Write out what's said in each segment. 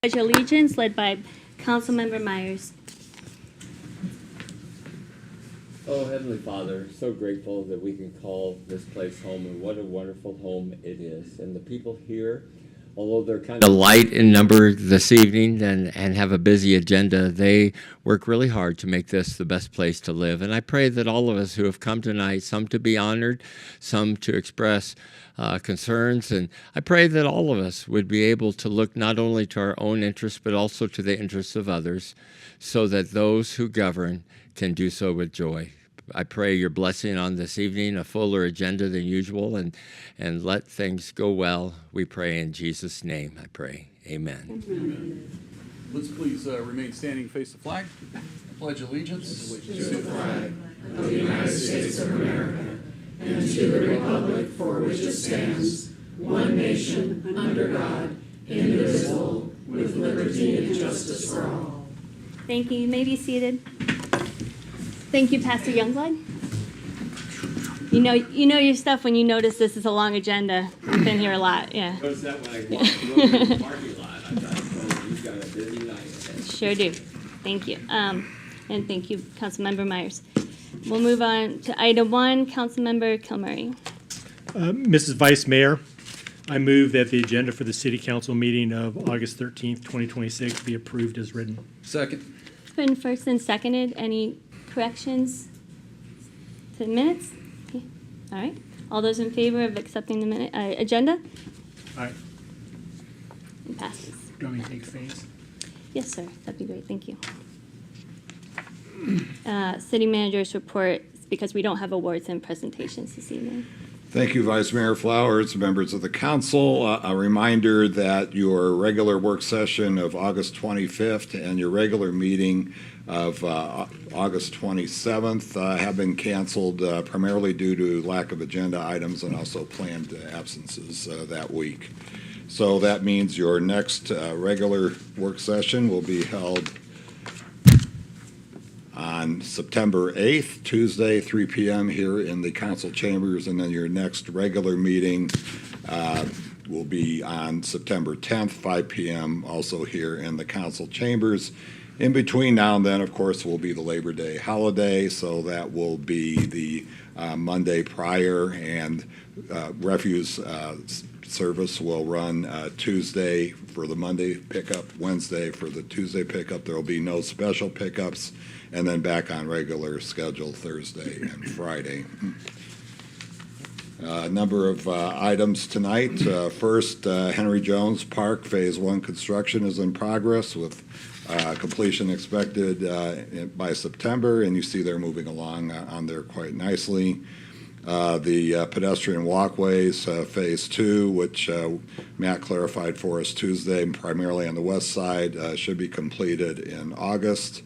Pledge allegiance led by Councilmember Myers. Oh, Heavenly Father, so grateful that we can call this place home, and what a wonderful home it is. And the people here, although they're kind of light in number this evening and have a busy agenda, they work really hard to make this the best place to live. And I pray that all of us who have come tonight, some to be honored, some to express concerns, and I pray that all of us would be able to look not only to our own interests, but also to the interests of others, so that those who govern can do so with joy. I pray your blessing on this evening, a fuller agenda than usual, and let things go well. We pray in Jesus' name, I pray. Amen. Amen. Let's please remain standing, face the flag. I pledge allegiance to the flag of the United States of America and to the republic for which it stands, one nation, under God, indivisible, with liberty and justice for all. Thank you. You may be seated. Thank you, Pastor Youngblood. You know your stuff when you notice this is a long agenda. We've been here a lot, yeah. Notice that when I walked through the parking lot, I thought, oh, you've got a busy night ahead. Sure do. Thank you. And thank you, Councilmember Myers. We'll move on to item 1, Councilmember Kilmurray. Mrs. Vice Mayor, I move that the agenda for the City Council meeting of August 13th, 2026 be approved as written. Second. It's been first and seconded. Any corrections to the minutes? Okay. All right. All those in favor of accepting the minute agenda? Aye. It passes. Do you want me to take phase? Yes, sir. That'd be great. Thank you. City Manager's report, because we don't have awards and presentations this evening. Thank you, Vice Mayor Flowers, members of the council. A reminder that your regular work session of August 25th and your regular meeting of August 27th have been canceled primarily due to lack of agenda items and also planned absences that week. So that means your next regular work session will be held on September 8th, Tuesday, 3 p.m. here in the council chambers, and then your next regular meeting will be on September 10th, 5 p.m., also here in the council chambers. In between now and then, of course, will be the Labor Day holiday, so that will be the Monday prior, and refuse service will run Tuesday for the Monday pickup, Wednesday for the Tuesday pickup. There will be no special pickups, and then back on regular schedule Thursday and Friday. A number of items tonight. First, Henry Jones Park Phase 1 construction is in progress with completion expected by September, and you see they're moving along on there quite nicely. The pedestrian walkways, Phase 2, which Matt clarified for us Tuesday, primarily on the west side, should be completed in August.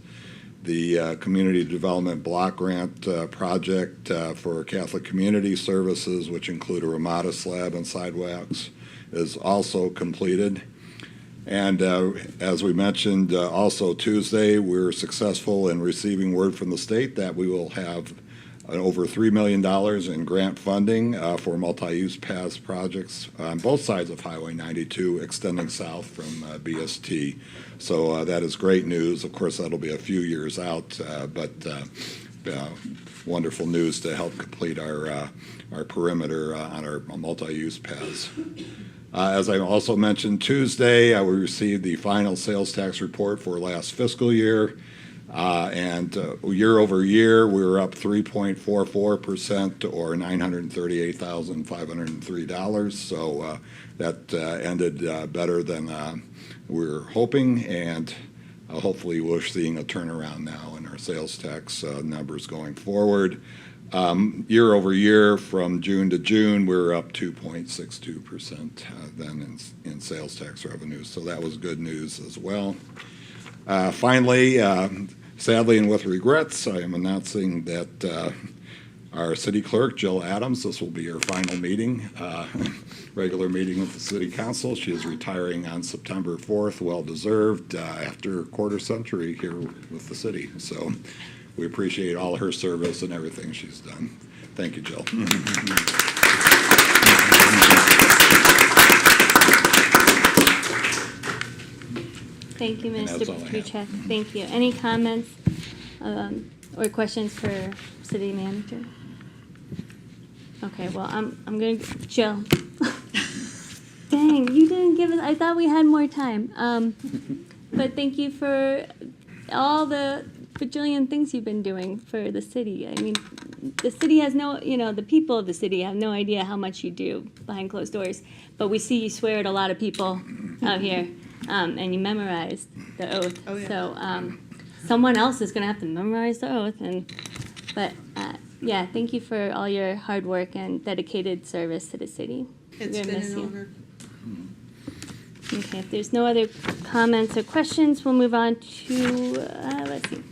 The Community Development Block Grant project for Catholic Community Services, which include a Ramada slab and sidewalks, is also completed. And as we mentioned also Tuesday, we're successful in receiving word from the state that we will have over $3 million in grant funding for multi-use paths projects on both sides of Highway 92 extending south from BST. So that is great news. Of course, that'll be a few years out, but wonderful news to help complete our perimeter on our multi-use paths. As I also mentioned Tuesday, we received the final sales tax report for last fiscal year. And year over year, we were up 3.44%, or $938,503. So that ended better than we were hoping, and hopefully we're seeing a turnaround now in our sales tax numbers going forward. Year over year, from June to June, we were up 2.62% then in sales tax revenues. So that was good news as well. Finally, sadly and with regrets, I am announcing that our city clerk, Jill Adams, this will be her final meeting, regular meeting with the city council. She is retiring on September 4th, well-deserved, after a quarter century here with the city. So we appreciate all her service and everything she's done. Thank you, Jill. Thank you, And Mr. that's all I have. Buchek. Thank you. Any comments or questions for city manager? Okay, well, I'm gonna, Jill. Dang, you didn't give us, I thought we had more time. But thank you for all the bajillion things you've been doing for the city. I mean, the city has no, the people of the city have no idea how much you do behind closed doors. But we see you swear at a lot of people out here, and you memorized the oath. Oh, yeah. So someone else is gonna have to memorize the oath. But yeah, thank you for all your hard work and dedicated service to the city. We're It's gonna been miss an you. honor. Okay, if there's no other comments or questions, we'll move on to, let's see.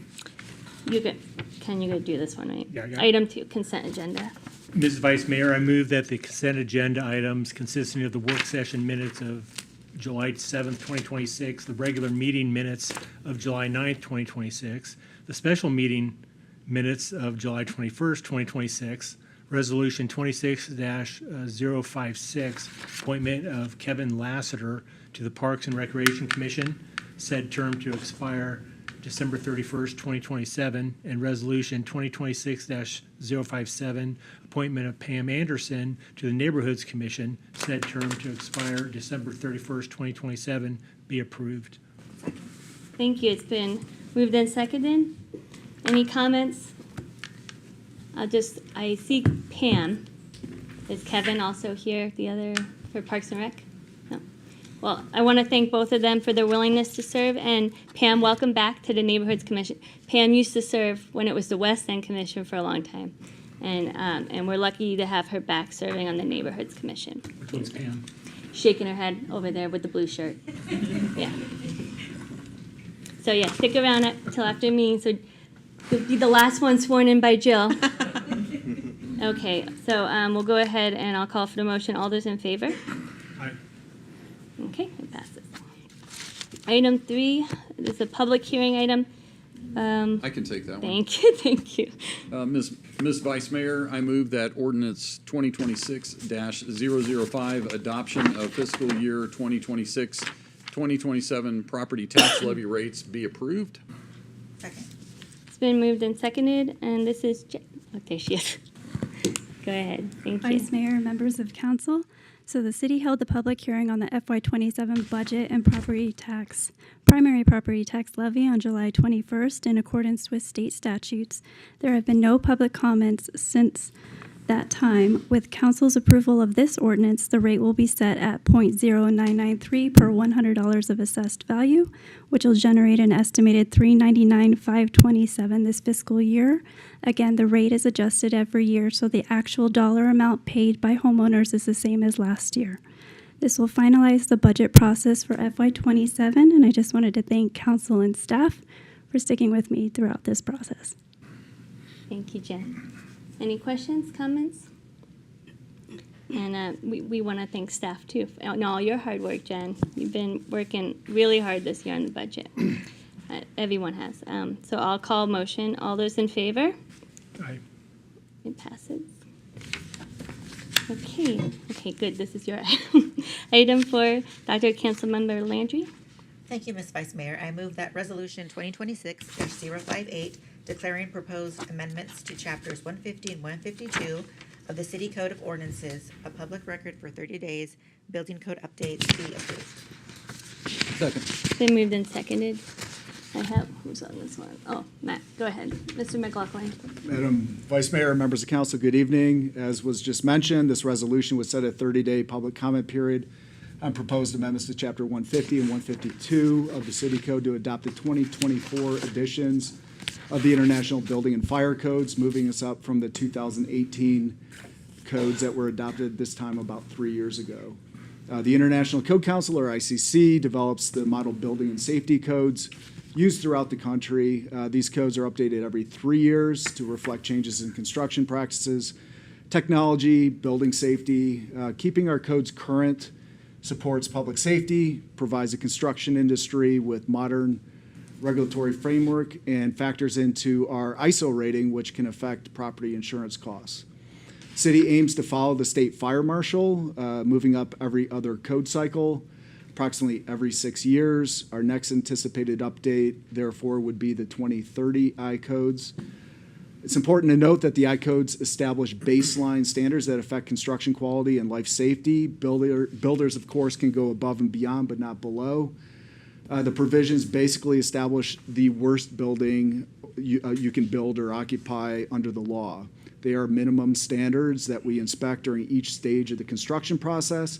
Ken, you could do this one, right? Yeah, I got it. Item 2, consent agenda. Mrs. Vice Mayor, I move that the consent agenda items consisting of the work session minutes of July 7th, 2026, the regular meeting minutes of July 9th, 2026, the special meeting minutes of July 21st, 2026, Resolution 26-056, appointment of Kevin Lassiter to the Parks and Recreation Commission, said term to expire December 31st, 2027, and Resolution 2026-057, appointment of Pam Anderson to the Neighborhoods Commission, said term to expire December 31st, 2027, be approved. Thank you. It's been moved and seconded. Any comments? I see Pam. Is Kevin also here, the other, for Parks and Rec? No. Well, I want to thank both of them for their willingness to serve, and Pam, welcome back to the Neighborhoods Commission. Pam used to serve when it was the West End Commission for a long time, and we're lucky to have her back serving on the Neighborhoods Commission. Which one's Pam? Shaking her head over there with the blue shirt. Yeah. So yeah, stick around until after me, so you'll be the last one sworn in by Jill. Okay, so we'll go ahead and I'll call for the motion. All those in favor? Aye. Okay, it passes. Item 3 is a public hearing item. I can take that one. Thank you, thank you. Ms. Vice Mayor, I move that ordinance 2026-005, adoption of fiscal year 2026-2027 property tax levy rates be approved. Second. It's been moved and seconded, and this is, okay, she is. Go ahead, thank you. Vice Mayor, members of council. So the city held the public hearing on the FY27 budget and primary property tax levy on July 21st in accordance with state statutes. There have been no public comments since that time. With council's approval of this ordinance, the rate will be set at .0993 per $100 of assessed value, which will generate an estimated $399,527 this fiscal year. Again, the rate is adjusted every year, so the actual dollar amount paid by homeowners is the same as last year. This will finalize the budget process for FY27, and I just wanted to thank council and staff for sticking with me throughout this process. Thank you, Jen. Any questions, comments? And we want to thank staff too, and all your hard work, Jen. You've been working really hard this year on the budget. Everyone has. So I'll call motion. All those in favor? Aye. It passes. Okay, good. This is your item. Item 4, Dr. Councilmember Landry. Thank you, Ms. Vice Mayor. I move that Resolution 2026-058, declaring proposed amendments to Chapters 150 and 152 of the City Code of Ordinances, a public record for 30 days, building code updates be approved. Second. Been moved and seconded. Who's on this one? Oh, Matt, go ahead. Mr. McLaughlin. Madam Vice Mayor, members of council, good evening. As was just mentioned, this resolution would set a 30-day public comment period on proposed amendments to Chapter 150 and 152 of the City Code to adopt the 2024 editions of the International Building and Fire Codes, moving us up from the 2018 codes that were adopted this time about 3 years ago. The International Code Council, or ICC, develops the model building and safety codes used throughout the country. These codes are updated every 3 years to reflect changes in construction practices, technology, building safety. Keeping our codes current supports public safety, provides the construction industry with modern regulatory framework, and factors into our ISO rating, which can affect property insurance costs. City aims to follow the state fire marshal, moving up every other code cycle. approximately every 6 years. Our next anticipated update, therefore, would be the 2030 I-codes. It's important to note that the I-codes establish baseline standards that affect construction quality and life safety. Builders, of course, can go above and beyond, but not below. The provisions basically establish the worst building you can build or occupy under the law. They are minimum standards that we inspect during each stage of the construction process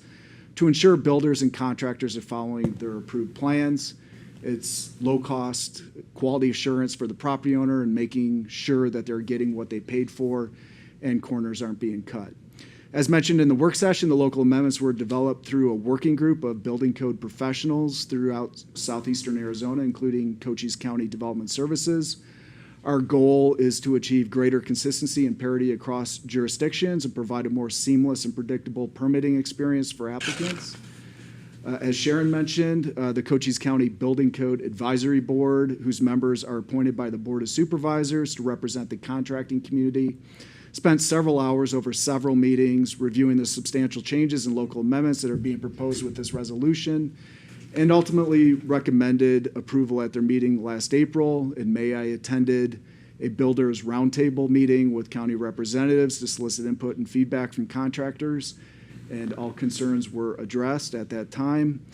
to ensure builders and contractors are following their approved plans. It's low-cost quality assurance for the property owner and making sure that they're getting what they paid for and corners aren't being cut. As mentioned in the work session, the local amendments were developed through a working group of building code professionals throughout southeastern Arizona, including Cochise County Development Services. Our goal is to achieve greater consistency and parity across jurisdictions and provide a more seamless and predictable permitting experience for applicants. As Sharon mentioned, the Cochise County Building Code Advisory Board, whose members are appointed by the Board of Supervisors to represent the contracting community, spent several hours over several meetings reviewing the substantial changes and local amendments that are being proposed with this resolution, and ultimately recommended approval at their meeting last April. In May, I attended a builders roundtable meeting with county representatives to solicit input and feedback from contractors, and all concerns were addressed at that time.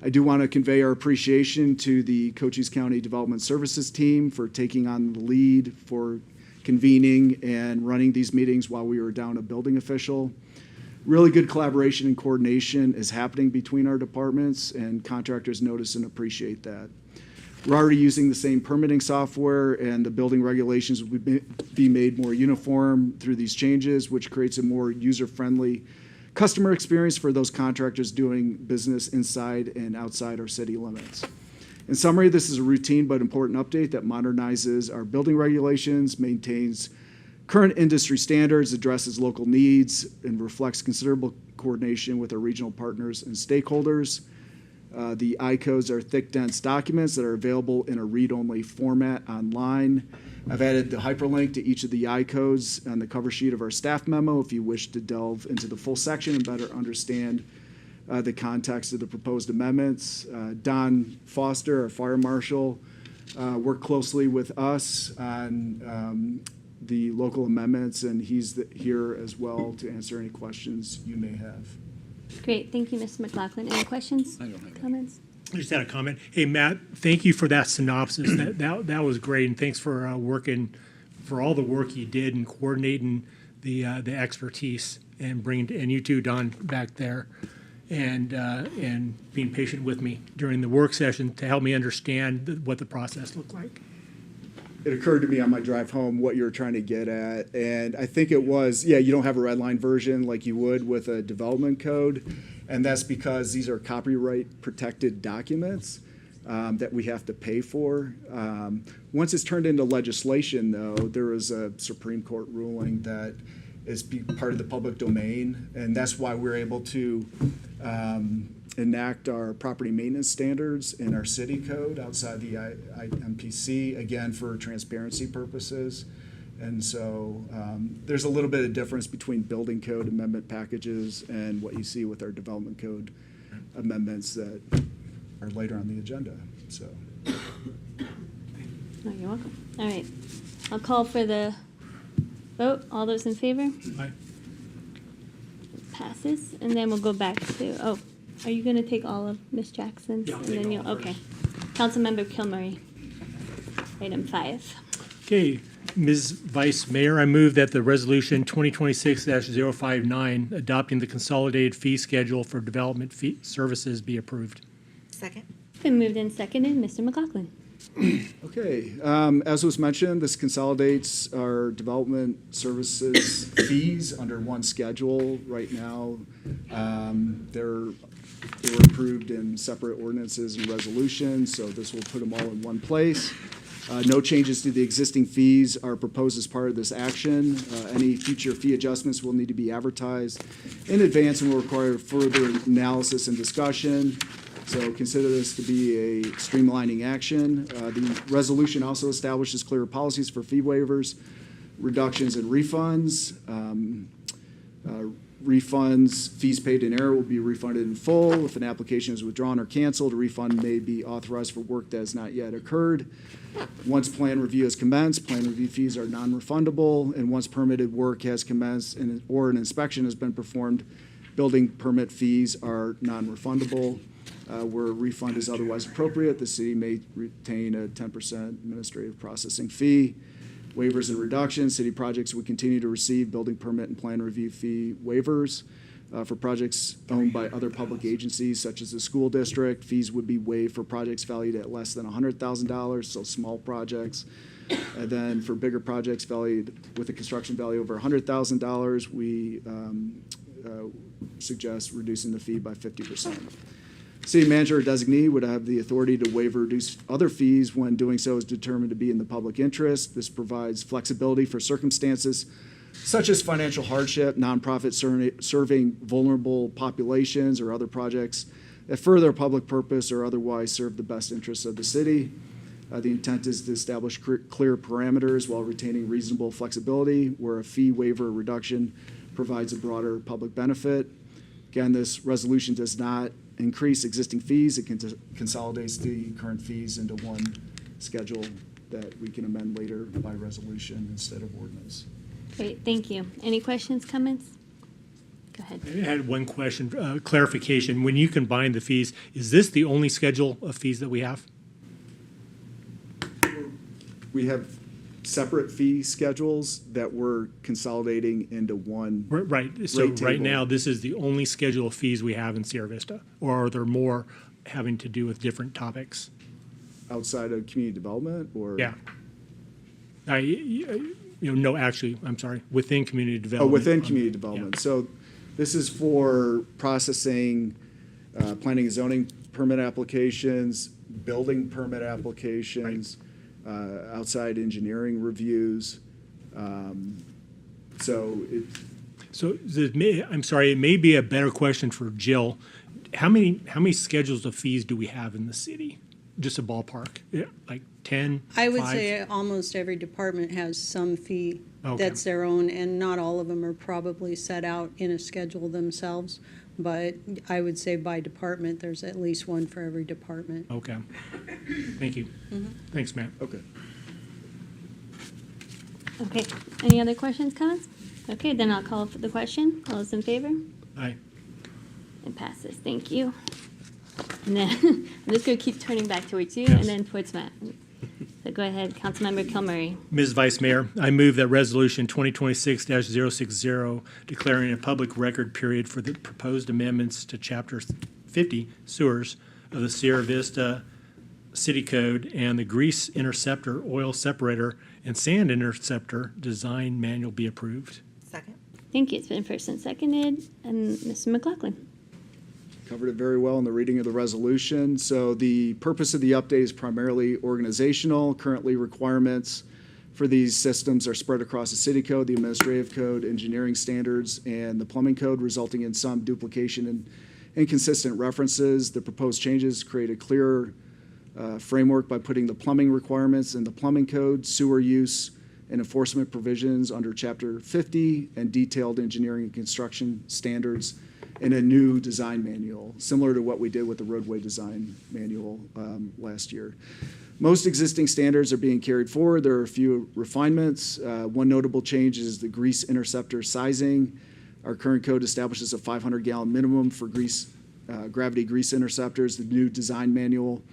I do want to convey our appreciation to the Cochise County Development Services team for taking on the lead for convening and running these meetings while we were down a building official. Really good collaboration and coordination is happening between our departments, and contractors notice and appreciate that. We're already using the same permitting software, and the building regulations will be made more uniform through these changes, which creates a more user-friendly customer experience for those contractors doing business inside and outside our city limits. In summary, this is a routine but important update that modernizes our building regulations, maintains current industry standards, addresses local needs, and reflects considerable coordination with our regional partners and stakeholders. The I-codes are thick, dense documents that are available in a read-only format online. I've added the hyperlink to each of the I-codes on the cover sheet of our staff memo if you wish to delve into the full section and better understand the context of the proposed amendments. Don Foster, our fire marshal, worked closely with us on the local amendments, and he's here as well to answer any questions you may have. Great, thank you, Mr. McLaughlin. Any questions, I don't have any. comments? I just had a comment. Hey, Matt, thank you for that synopsis. That was great, and thanks for working, for all the work you did in coordinating the expertise and and you too, Don, back there, and being patient with me during the work session to help me understand what the process looked like. It occurred to me on my drive home what you were trying to get at, and I think it was, you don't have a red line version like you would with a development code, and that's because these are copyright protected documents that we have to pay for. Once it's turned into legislation, though, there is a Supreme Court ruling that is part of the public domain, and that's why we're able to enact our property maintenance standards in our city code outside the IMPC, again, for transparency purposes. And so there's a little bit of difference between building code amendment packages and what you see with our development code amendments that are later on the agenda, so. Oh, you're welcome. All right, I'll call for the vote. All those in favor? Aye. Passes, and then we'll go back to, are you gonna take all of Ms. Jackson's? Yeah, I'll And take then all you'll, of okay. Councilmember Kilmurray, item 5. Okay, Ms. Vice Mayor, I move that the resolution 2026-059, adopting the consolidated fee schedule for development fee services, be approved. Second. Been moved and seconded. Mr. McLaughlin. Okay, as was mentioned, this consolidates our development services fees under one schedule right now. They were approved in separate ordinances and resolutions, so this will put them all in one place. No changes to the existing fees are proposed as part of this action. Any future fee adjustments will need to be advertised in advance and will require further analysis and discussion. So consider this to be a streamlining action. The resolution also establishes clear policies for fee waivers, reductions, and refunds. Refunds, fees paid in error will be refunded in full. If an application is withdrawn or canceled, a refund may be authorized for work that has not yet occurred. Once plan review has commenced, plan review fees are non-refundable, and once permitted work has commenced or an inspection has been performed, building permit fees are non-refundable. Where a refund is otherwise appropriate, the city may retain a 10% administrative processing fee. Waivers and reductions, city projects would continue to receive building permit and plan review fee waivers. For projects owned by other public agencies such as the school district, fees would be waived for projects valued at less than $100,000, so small projects. And then for bigger projects valued with a construction value over $100,000, we suggest reducing the fee by 50%. City manager or designee would have the authority to waive or reduce other fees when doing so is determined to be in the public interest. This provides flexibility for circumstances such as financial hardship, nonprofit serving vulnerable populations, or other projects that further a public purpose or otherwise serve the best interests of the city. The intent is to establish clear parameters while retaining reasonable flexibility where a fee waiver or reduction provides a broader public benefit. Again, this resolution does not increase existing fees. It consolidates the current fees into one schedule that we can amend later by resolution instead of ordinance. Great, thank you. Any questions, comments? Go ahead. I had one question, clarification. When you combine the fees, is this the only schedule of fees that we have? We have separate fee schedules that we're consolidating into one. Right, so rate right table. now, this is the only schedule of fees we have in Sierra Vista? Or are there more having to do with different topics? Outside of community development, or? Yeah. I'm sorry, within community Oh, development. within community development. Yeah. So this is for processing planning and zoning permit applications, building permit applications, outside engineering reviews. So I'm sorry, it may be a better question for Jill. How many schedules of fees do we have in the city? Just a ballpark, yeah, like 10? I would 5? say almost every department has some fee Okay. that's their own, and not all of them are probably set out in a schedule themselves. But I would say by department, there's at least one for every department. Okay. Thank you. Thanks, Matt. okay. Okay, any other questions, comments? Okay, then I'll call for the question. All those in favor? Aye. It passes, thank you. And then, I'm just gonna keep turning back towards you and Yes. then towards Matt. So go ahead, Councilmember Kilmurray. Ms. Vice Mayor, I move that Resolution 2026-060, declaring a public record period for the proposed amendments to Chapter 50 sewers of the Sierra Vista City Code and the grease interceptor, oil separator, and sand interceptor design manual be approved. Second. Thank you, it's been first and seconded, and Mr. McLaughlin. Covered it very well in the reading of the resolution. So the purpose of the update is primarily organizational. Currently, requirements for these systems are spread across the city code, the administrative code, engineering standards, and the plumbing code, resulting in some duplication and inconsistent references. The proposed changes create a clearer framework by putting the plumbing requirements in the plumbing code, sewer use and enforcement provisions under Chapter 50, and detailed engineering and construction standards in a new design manual, similar to what we did with the roadway design manual last year. Most existing standards are being carried forward. There are a few refinements. One notable change is the grease interceptor sizing. Our current code establishes a 500-gallon minimum for gravity grease interceptors. The new design manual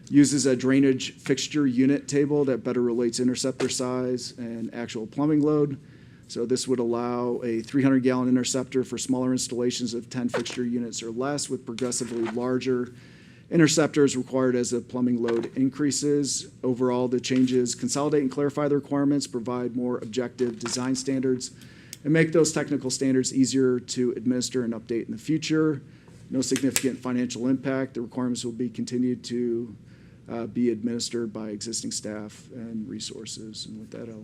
uses a drainage fixture unit table that better relates interceptor size and actual plumbing load. So this would allow a 300-gallon interceptor for smaller installations of 10 fixture units or less, with progressively larger interceptors required as the plumbing load increases. Overall, the changes consolidate and clarify the requirements, provide more objective design standards, and make those technical standards easier to administer and update in the future. No significant financial impact. The requirements will be continued to be administered by existing staff and resources. And with that, I'll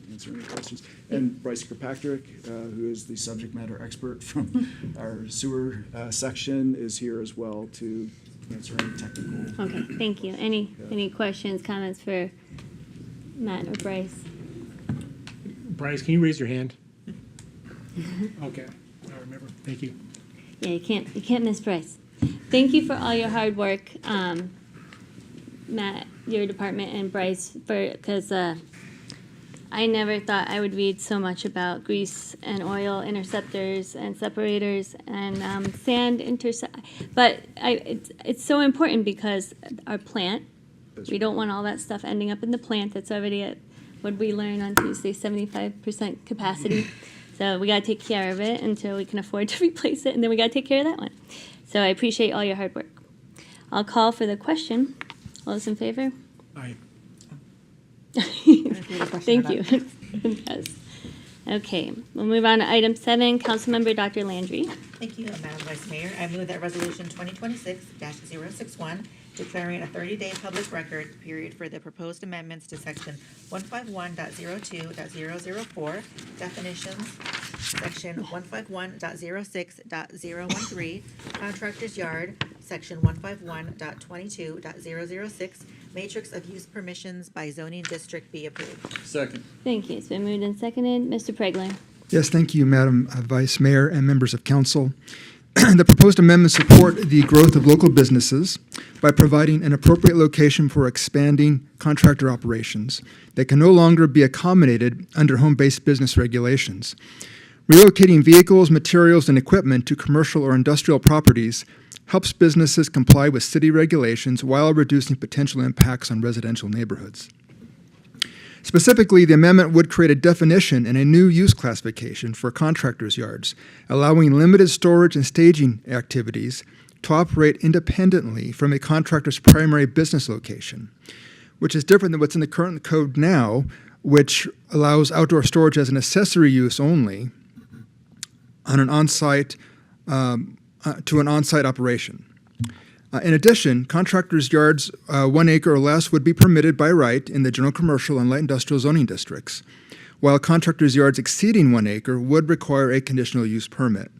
answer any questions. And Bryce Kirkpatrick, who is the subject matter expert from our sewer section, is here as well to answer any technical. Okay, thank you. Any questions, comments for Matt or Bryce? Bryce, can you raise your hand? Okay. All right. board member. Thank you. Yeah, you can't miss Bryce. Thank you for all your hard work, Matt, your department, and Bryce, because I never thought I would read so much about grease and oil interceptors and separators and sand intercept. But it's so important because our plant, we don't want all that stuff ending up in the plant that's already at, what did we learn on Tuesday, 75% capacity. So we got to take care of it until we can afford to replace it, and then we got to take care of that one. So I appreciate all your hard work. I'll call for the question. All those in favor? Aye. Thank you. Yes. Okay, we'll move on to item 7, Councilmember Dr. Landry. Thank you, Madam Vice Mayor. I move that Resolution 2026-061, declaring a 30-day public record period for the proposed amendments to Section 151.02.004, definitions, Section 151.06.013, contractor's yard, Section 151.22.006, matrix of use permissions by zoning district be approved. Second. Thank you. It's been moved and seconded. Mr. Pregler. Yes, thank you, Madam Vice Mayor and members of council. The proposed amendments support the growth of local businesses by providing an appropriate location for expanding contractor operations that can no longer be accommodated under home-based business regulations. Relocating vehicles, materials, and equipment to commercial or industrial properties helps businesses comply with city regulations while reducing potential impacts on residential neighborhoods. Specifically, the amendment would create a definition and a new use classification for contractors' yards, allowing limited storage and staging activities to operate independently from a contractor's primary business location, which is different than what's in the current code now, which allows outdoor storage as an accessory use only on an on-site to an on-site operation. In addition, contractors' yards 1 acre or less would be permitted by right in the general commercial and light industrial zoning districts, while contractors' yards exceeding 1 acre would require a conditional use permit.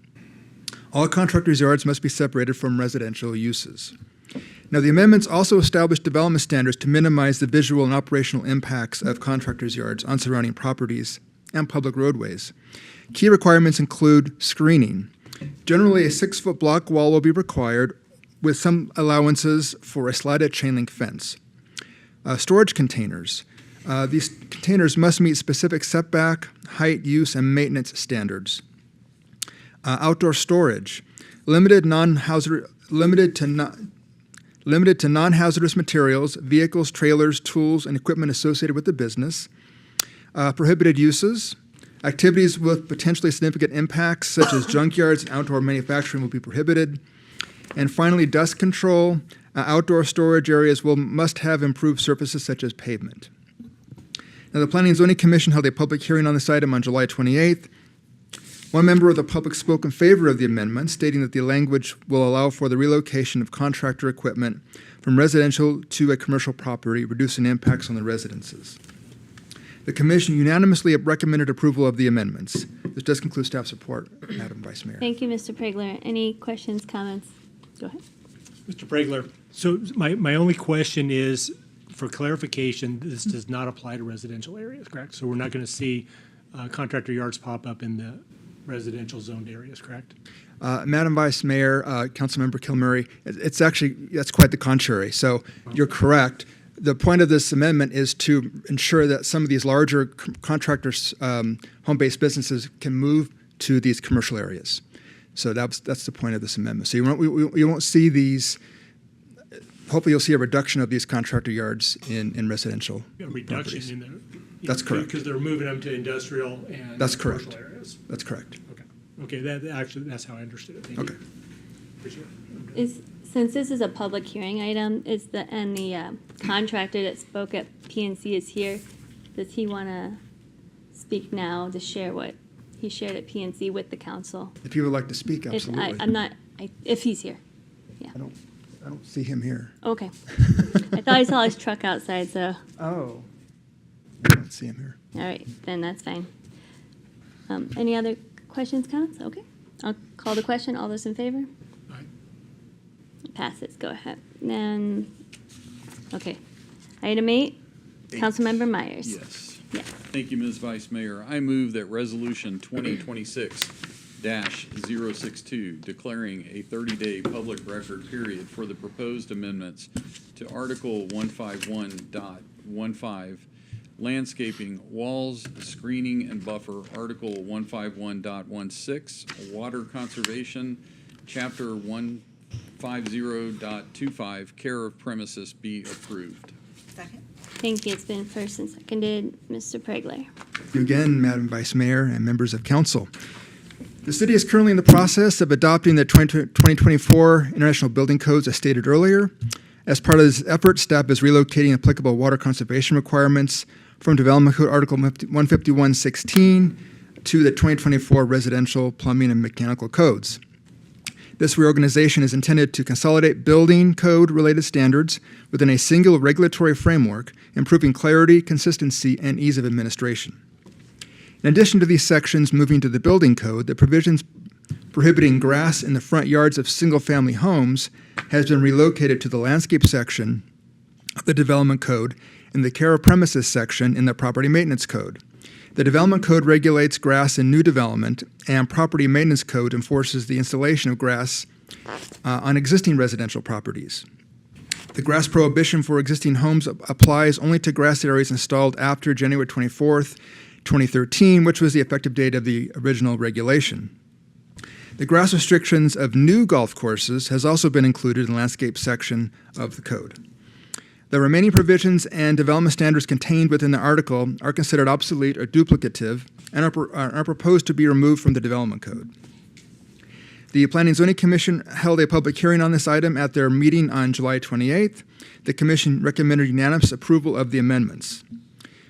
All contractors' yards must be separated from residential uses. Now, the amendments also establish development standards to minimize the visual and operational impacts of contractors' yards on surrounding properties and public roadways. Key requirements include screening. Generally, a 6-foot block wall will be required, with some allowances for a slatted chain link fence. Storage containers. These containers must meet specific setback, height, use, and maintenance standards. Outdoor storage. Limited to non-hazardous materials, vehicles, trailers, tools, and equipment associated with the business. Prohibited uses. Activities with potentially significant impacts, such as junkyards and outdoor manufacturing, will be prohibited. And finally, dust control. Outdoor storage areas must have improved surfaces such as pavement. Now, the Planning and Zoning Commission held a public hearing on this item on July 28th. One member of the public spoke in favor of the amendment, stating that the language will allow for the relocation of contractor equipment from residential to a commercial property, reducing impacts on the residences. The Commission unanimously recommended approval of the amendments. This does conclude staff support, Madam Vice Mayor. Thank you, Mr. Pregler. Any questions, comments? Go ahead. Mr. Pregler, so my only question is, for clarification, this does not apply to residential areas, correct? So we're not going to see contractor yards pop up in the residential zoned areas, correct? Madam Vice Mayor, Councilmember Kilmurray, it's actually, that's quite the contrary. So you're correct. The point of this amendment is to ensure that some of these larger contractors, home-based businesses can move to these commercial areas. So that's the point of this amendment. So you won't see these. Hopefully, you'll see a reduction of these contractor yards in residential. A reduction properties. in the. That's correct. Because they're moving them to industrial and That's commercial correct. areas. That's correct. Okay. That's how I understood it. Thank you. Appreciate it. Since this is a public hearing item, and the contractor that spoke at PNC is here, does he want to speak now to share what he shared at PNC with the council? If you would like to speak, absolutely. If he's here. Yeah. I don't see him here. Okay. I thought I saw his truck outside, so. Oh. I don't see him here. All right, then that's fine. Any other questions, comments? Okay. I'll call the question. All those in favor? Aye. Passes. Go ahead. Then, okay. Item 8, Councilmember Myers. Yes. Yeah. Thank you, Ms. Vice Mayor. I move that Resolution 2026 2022-062, declaring a 30-day public record period for the proposed amendments to Article 151.15, landscaping, walls, screening, and buffer, Article 151.16, water conservation, Chapter 150.25, care of premises be approved. Second. Thank you. It's been first and seconded. Mr. Pregler. Thank you again, Madam Vice Mayor and members of council. The city is currently in the process of adopting the 2024 International Building Codes as stated earlier. As part of this effort, staff is relocating applicable water conservation requirements from Development Code Article 151.16 to the 2024 Residential Plumbing and Mechanical Codes. This reorganization is intended to consolidate building code-related standards within a single regulatory framework, improving clarity, consistency, and ease of administration. In addition to these sections moving to the building code, the provisions prohibiting grass in the front yards of single-family homes has been relocated to the landscape section of the development code and the care of premises section in the property maintenance code. The development code regulates grass in new development, and property maintenance code enforces the installation of grass on existing residential properties. The grass prohibition for existing homes applies only to grass areas installed after January 24th, 2013, which was the effective date of the original regulation. The grass restrictions of new golf courses has also been included in the landscape section of the code. The remaining provisions and development standards contained within the article are considered obsolete or duplicative and are proposed to be removed from the development code. The Planning and Zoning Commission held a public hearing on this item at their meeting on July 28th. The commission recommended unanimous approval of the amendments.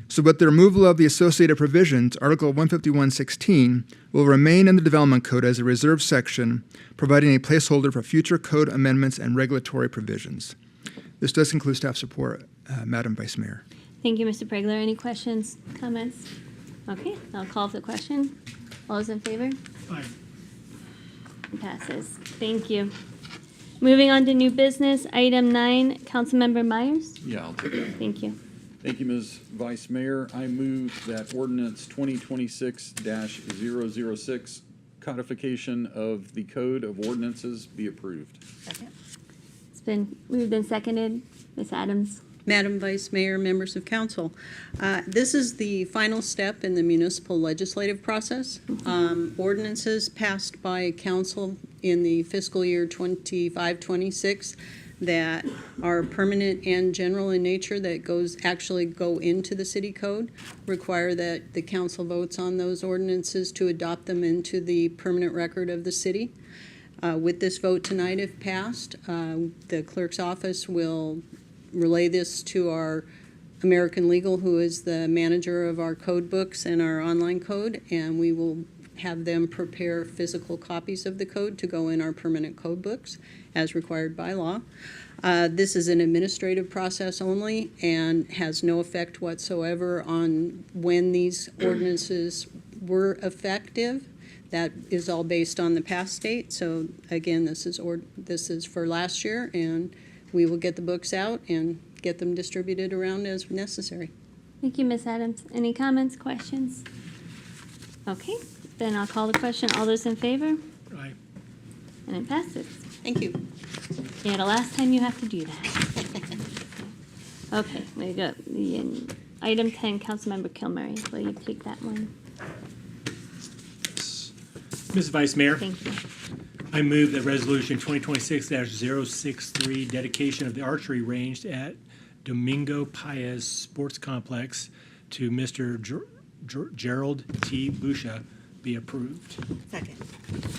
So with the removal of the associated provisions, Article 151.16 will remain in the development code as a reserved section, providing a placeholder for future code amendments and regulatory provisions. This does conclude staff support, Madam Vice Mayor. Thank you, Mr. Pregler. Any questions, comments? Okay, I'll call for the question. All those in favor? Aye. It passes. Thank you. Moving on to new business, item 9, Councilmember Myers. Yeah, I'll take that. Thank you. Thank you, Ms. Vice Mayor. I move that ordinance 2026-006, codification of the Code of Ordinances, be approved. Second. It's been moved and seconded. Ms. Adams. Madam Vice Mayor, members of council, this is the final step in the municipal legislative process. Ordinances passed by council in the fiscal year 25-26 that are permanent and general in nature that actually go into the city code require that the council votes on those ordinances to adopt them into the permanent record of the city. With this vote tonight, if passed, the clerk's office will relay this to our American Legal, who is the manager of our code books and our online code, and we will have them prepare physical copies of the code to go in our permanent code books as required by law. This is an administrative process only and has no effect whatsoever on when these ordinances were effective. That is all based on the past date. So again, this is for last year, and we will get the books out and get them distributed around as necessary. Thank you, Ms. Adams. Any comments, questions? Okay, then I'll call the question. All those in favor? Aye. And it passes. Thank you. Yeah, the last time you have to do that. Okay, we got the item 10, Councilmember Kilmurray. Will you take that one? Ms. Vice Mayor, Thank you. I move that resolution 2026-063, dedication of the archery range at Domingo Paez Sports Complex to Mr. Gerald T. Busha, be approved. Second.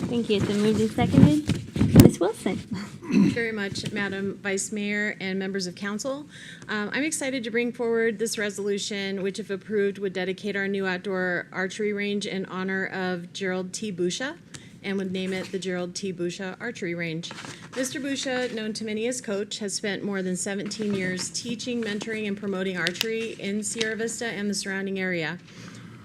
Thank you. It's been moved and seconded. Ms. Wilson. Thank you very much, Madam Vice Mayor and members of council. I'm excited to bring forward this resolution, which if approved would dedicate our new outdoor archery range in honor of Gerald T. Busha and would name it the Gerald T. Busha Archery Range. Mr. Busha, known to many as Coach, has spent more than 17 years teaching, mentoring, and promoting archery in Sierra Vista and the surrounding area.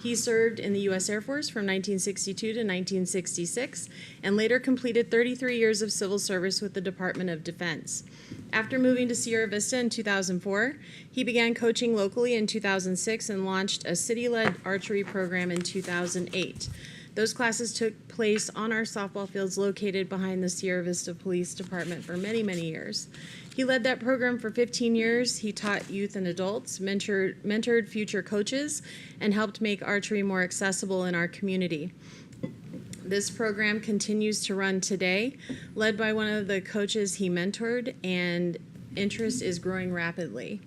He served in the U.S. Air Force from 1962 to 1966 and later completed 33 years of civil service with the Department of Defense. After moving to Sierra Vista in 2004, he began coaching locally in 2006 and launched a city-led archery program in 2008. Those classes took place on our softball fields located behind the Sierra Vista Police Department for many, many years. He led that program for 15 years. He taught youth and adults, mentored future coaches, and helped make archery more accessible in our community. This program continues to run today, led by one of the coaches he mentored, and interest is growing rapidly.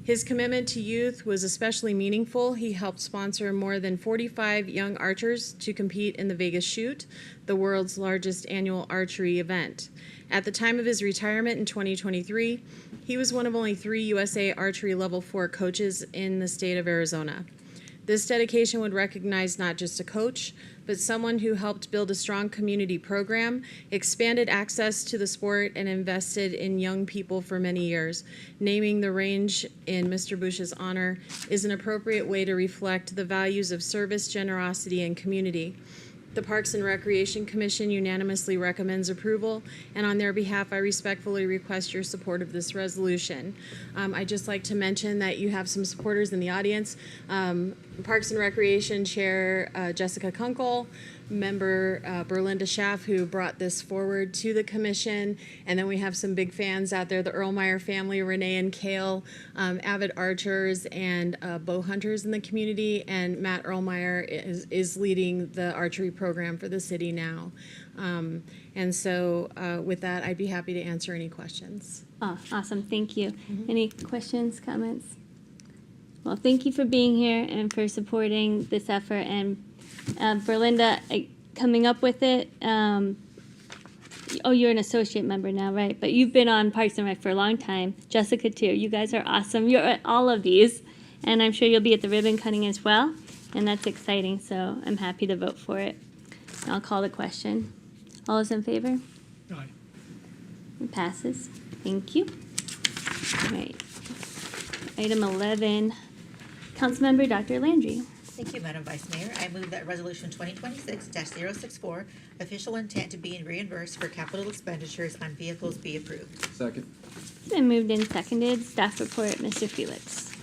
His commitment to youth was especially meaningful. He helped sponsor more than 45 young archers to compete in the Vegas Shoot, the world's largest annual archery event. At the time of his retirement in 2023, he was one of only 3 USA Archery Level 4 coaches in the state of Arizona. This dedication would recognize not just a coach, but someone who helped build a strong community program, expanded access to the sport, and invested in young people for many years. Naming the range in Mr. Bush's honor is an appropriate way to reflect the values of service, generosity, and community. The Parks and Recreation Commission unanimously recommends approval, and on their behalf, I respectfully request your support of this resolution. I'd just like to mention that you have some supporters in the audience. Parks and Recreation Chair Jessica Kunkel, Member Berlinda Schaff, who brought this forward to the commission, and then we have some big fans out there, the Erlmeyer family, Renee and Kale, avid archers and bow hunters in the community, and Matt Erlmeyer is leading the archery program for the city now. And so with that, I'd be happy to answer any questions. Oh, awesome. Thank you. Any questions, comments? Well, thank you for being here and for supporting this effort. And Berlinda, coming up with it, oh, you're an associate member now, right? But you've been on Parks and Rec for a long time. Jessica, too. You guys are awesome. You're at all of these. And I'm sure you'll be at the ribbon cutting as well. And that's exciting, so I'm happy to vote for it. And I'll call the question. All those in favor? Aye. It passes. Thank you. All right. Item 11, Councilmember Dr. Landry. Thank you, Madam Vice Mayor. I move that Resolution 2026-064, official intent to be reimbursed for capital expenditures on vehicles, be approved. Second. It's been moved and seconded. Staff report, Mr. Felix.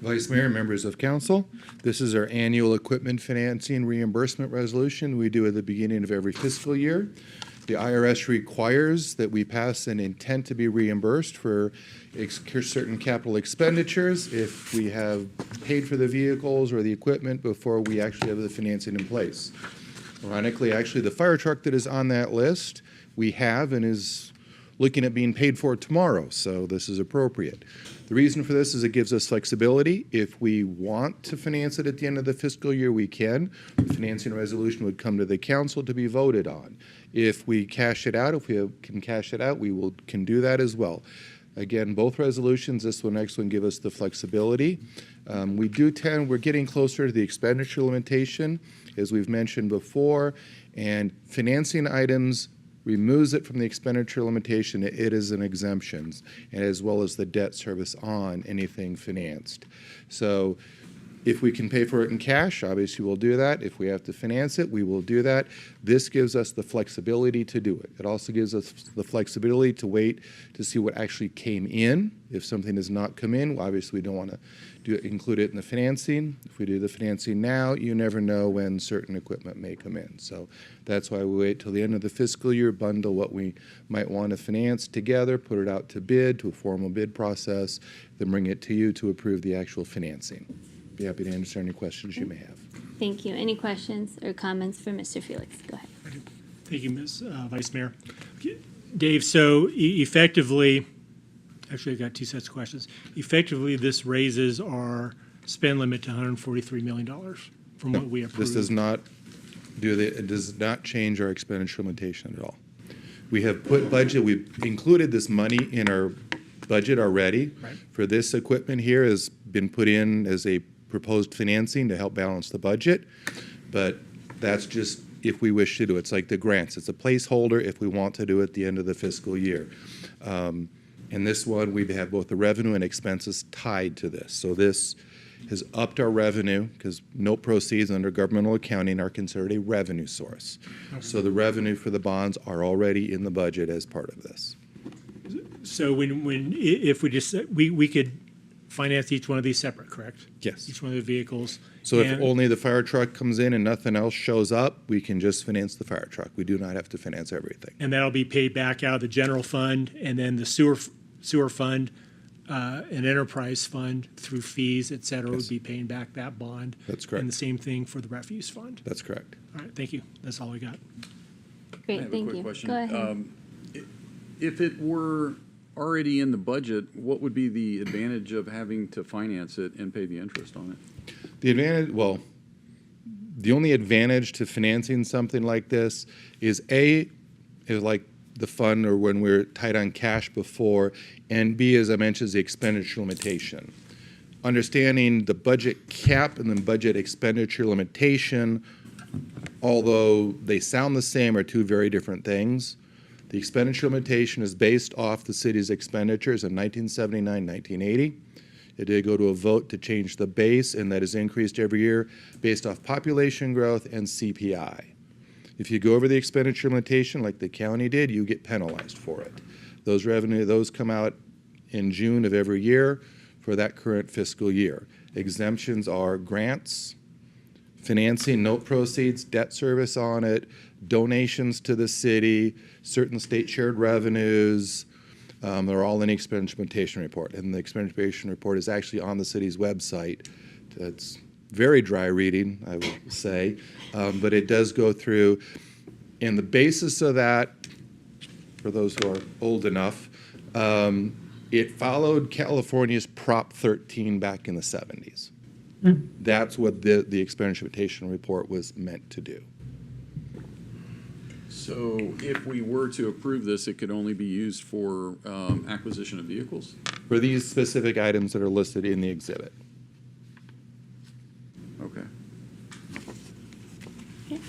Vice Mayor, members of council, this is our annual equipment financing reimbursement resolution we do at the beginning of every fiscal year. The IRS requires that we pass an intent to be reimbursed for certain capital expenditures if we have paid for the vehicles or the equipment before we actually have the financing in place. Ironically, actually, the fire truck that is on that list, we have and is looking at being paid for tomorrow, so this is appropriate. The reason for this is it gives us flexibility. If we want to finance it at the end of the fiscal year, we can. The financing resolution would come to the council to be voted on. If we cash it out, if we can cash it out, we can do that as well. Again, both resolutions, this one, next one, give us the flexibility. We're getting closer to the expenditure limitation, as we've mentioned before, and financing items removes it from the expenditure limitation. It is an exemption, as well as the debt service on anything financed. So if we can pay for it in cash, obviously we'll do that. If we have to finance it, we will do that. This gives us the flexibility to do it. It also gives us the flexibility to wait to see what actually came in. If something has not come in, obviously we don't want to include it in the financing. If we do the financing now, you never know when certain equipment may come in. So that's why we wait till the end of the fiscal year, bundle what we might want to finance together, put it out to bid, to a formal bid process, then bring it to you to approve the actual financing. Be happy to answer any questions you may have. Thank you. Any questions or comments for Mr. Felix? Go ahead. Thank you, Ms. Vice Mayor. Dave, so effectively, actually I've got two sets of questions. Effectively, this raises our spend limit to $143 million from what we approved. This does not it does not change our expenditure limitation at all. We have we've included this money in our budget already. Right. For this equipment here has been put in as a proposed financing to help balance the budget, but that's just if we wish to do it. It's like the grants. It's a placeholder if we want to do it at the end of the fiscal year. In this one, we have both the revenue and expenses tied to this. So this has upped our revenue because note proceeds under governmental accounting are considered a revenue source. Okay. So the revenue for the bonds are already in the budget as part of this. So if we just we could finance each one of these separate, correct? Yes. Each one of the vehicles. So if And- only the fire truck comes in and nothing else shows up, we can just finance the fire truck. We do not have to finance everything. And that'll be paid back out of the general fund, and then the sewer fund, an enterprise fund through fees, et cetera, would Yes. be paying back that bond. That's correct. And the same thing for the refuse fund. That's correct. All right, thank you. That's all we got. I Great, have a thank quick you. question. Go ahead. If it were already in the budget, what would be the advantage of having to finance it and pay the interest on it? The advantage, well, the only advantage to financing something like this is like the fund or when we're tight on cash before, and B, as I mentioned, is the expenditure limitation. Understanding the budget cap and the budget expenditure limitation, although they sound the same, are two very different things. The expenditure limitation is based off the city's expenditures in 1979, 1980. It did go to a vote to change the base, and that is increased every year based off population growth and CPI. If you go over the expenditure limitation like the county did, you get penalized for it. Those come out in June of every year for that current fiscal year. Exemptions are grants, financing, note proceeds, debt service on it, donations to the city, certain state shared revenues. They're all in the expenditure limitation report. And the expenditure limitation report is actually on the city's website. It's very dry reading, I would say, but it does go through. And the basis of that, for those who are old enough, it followed California's Prop 13 back in the 70s. That's what the expenditure limitation report was meant to do. So if we were to approve this, it could only be used for acquisition of vehicles? For these specific items that are listed in the exhibit. Okay. Okay.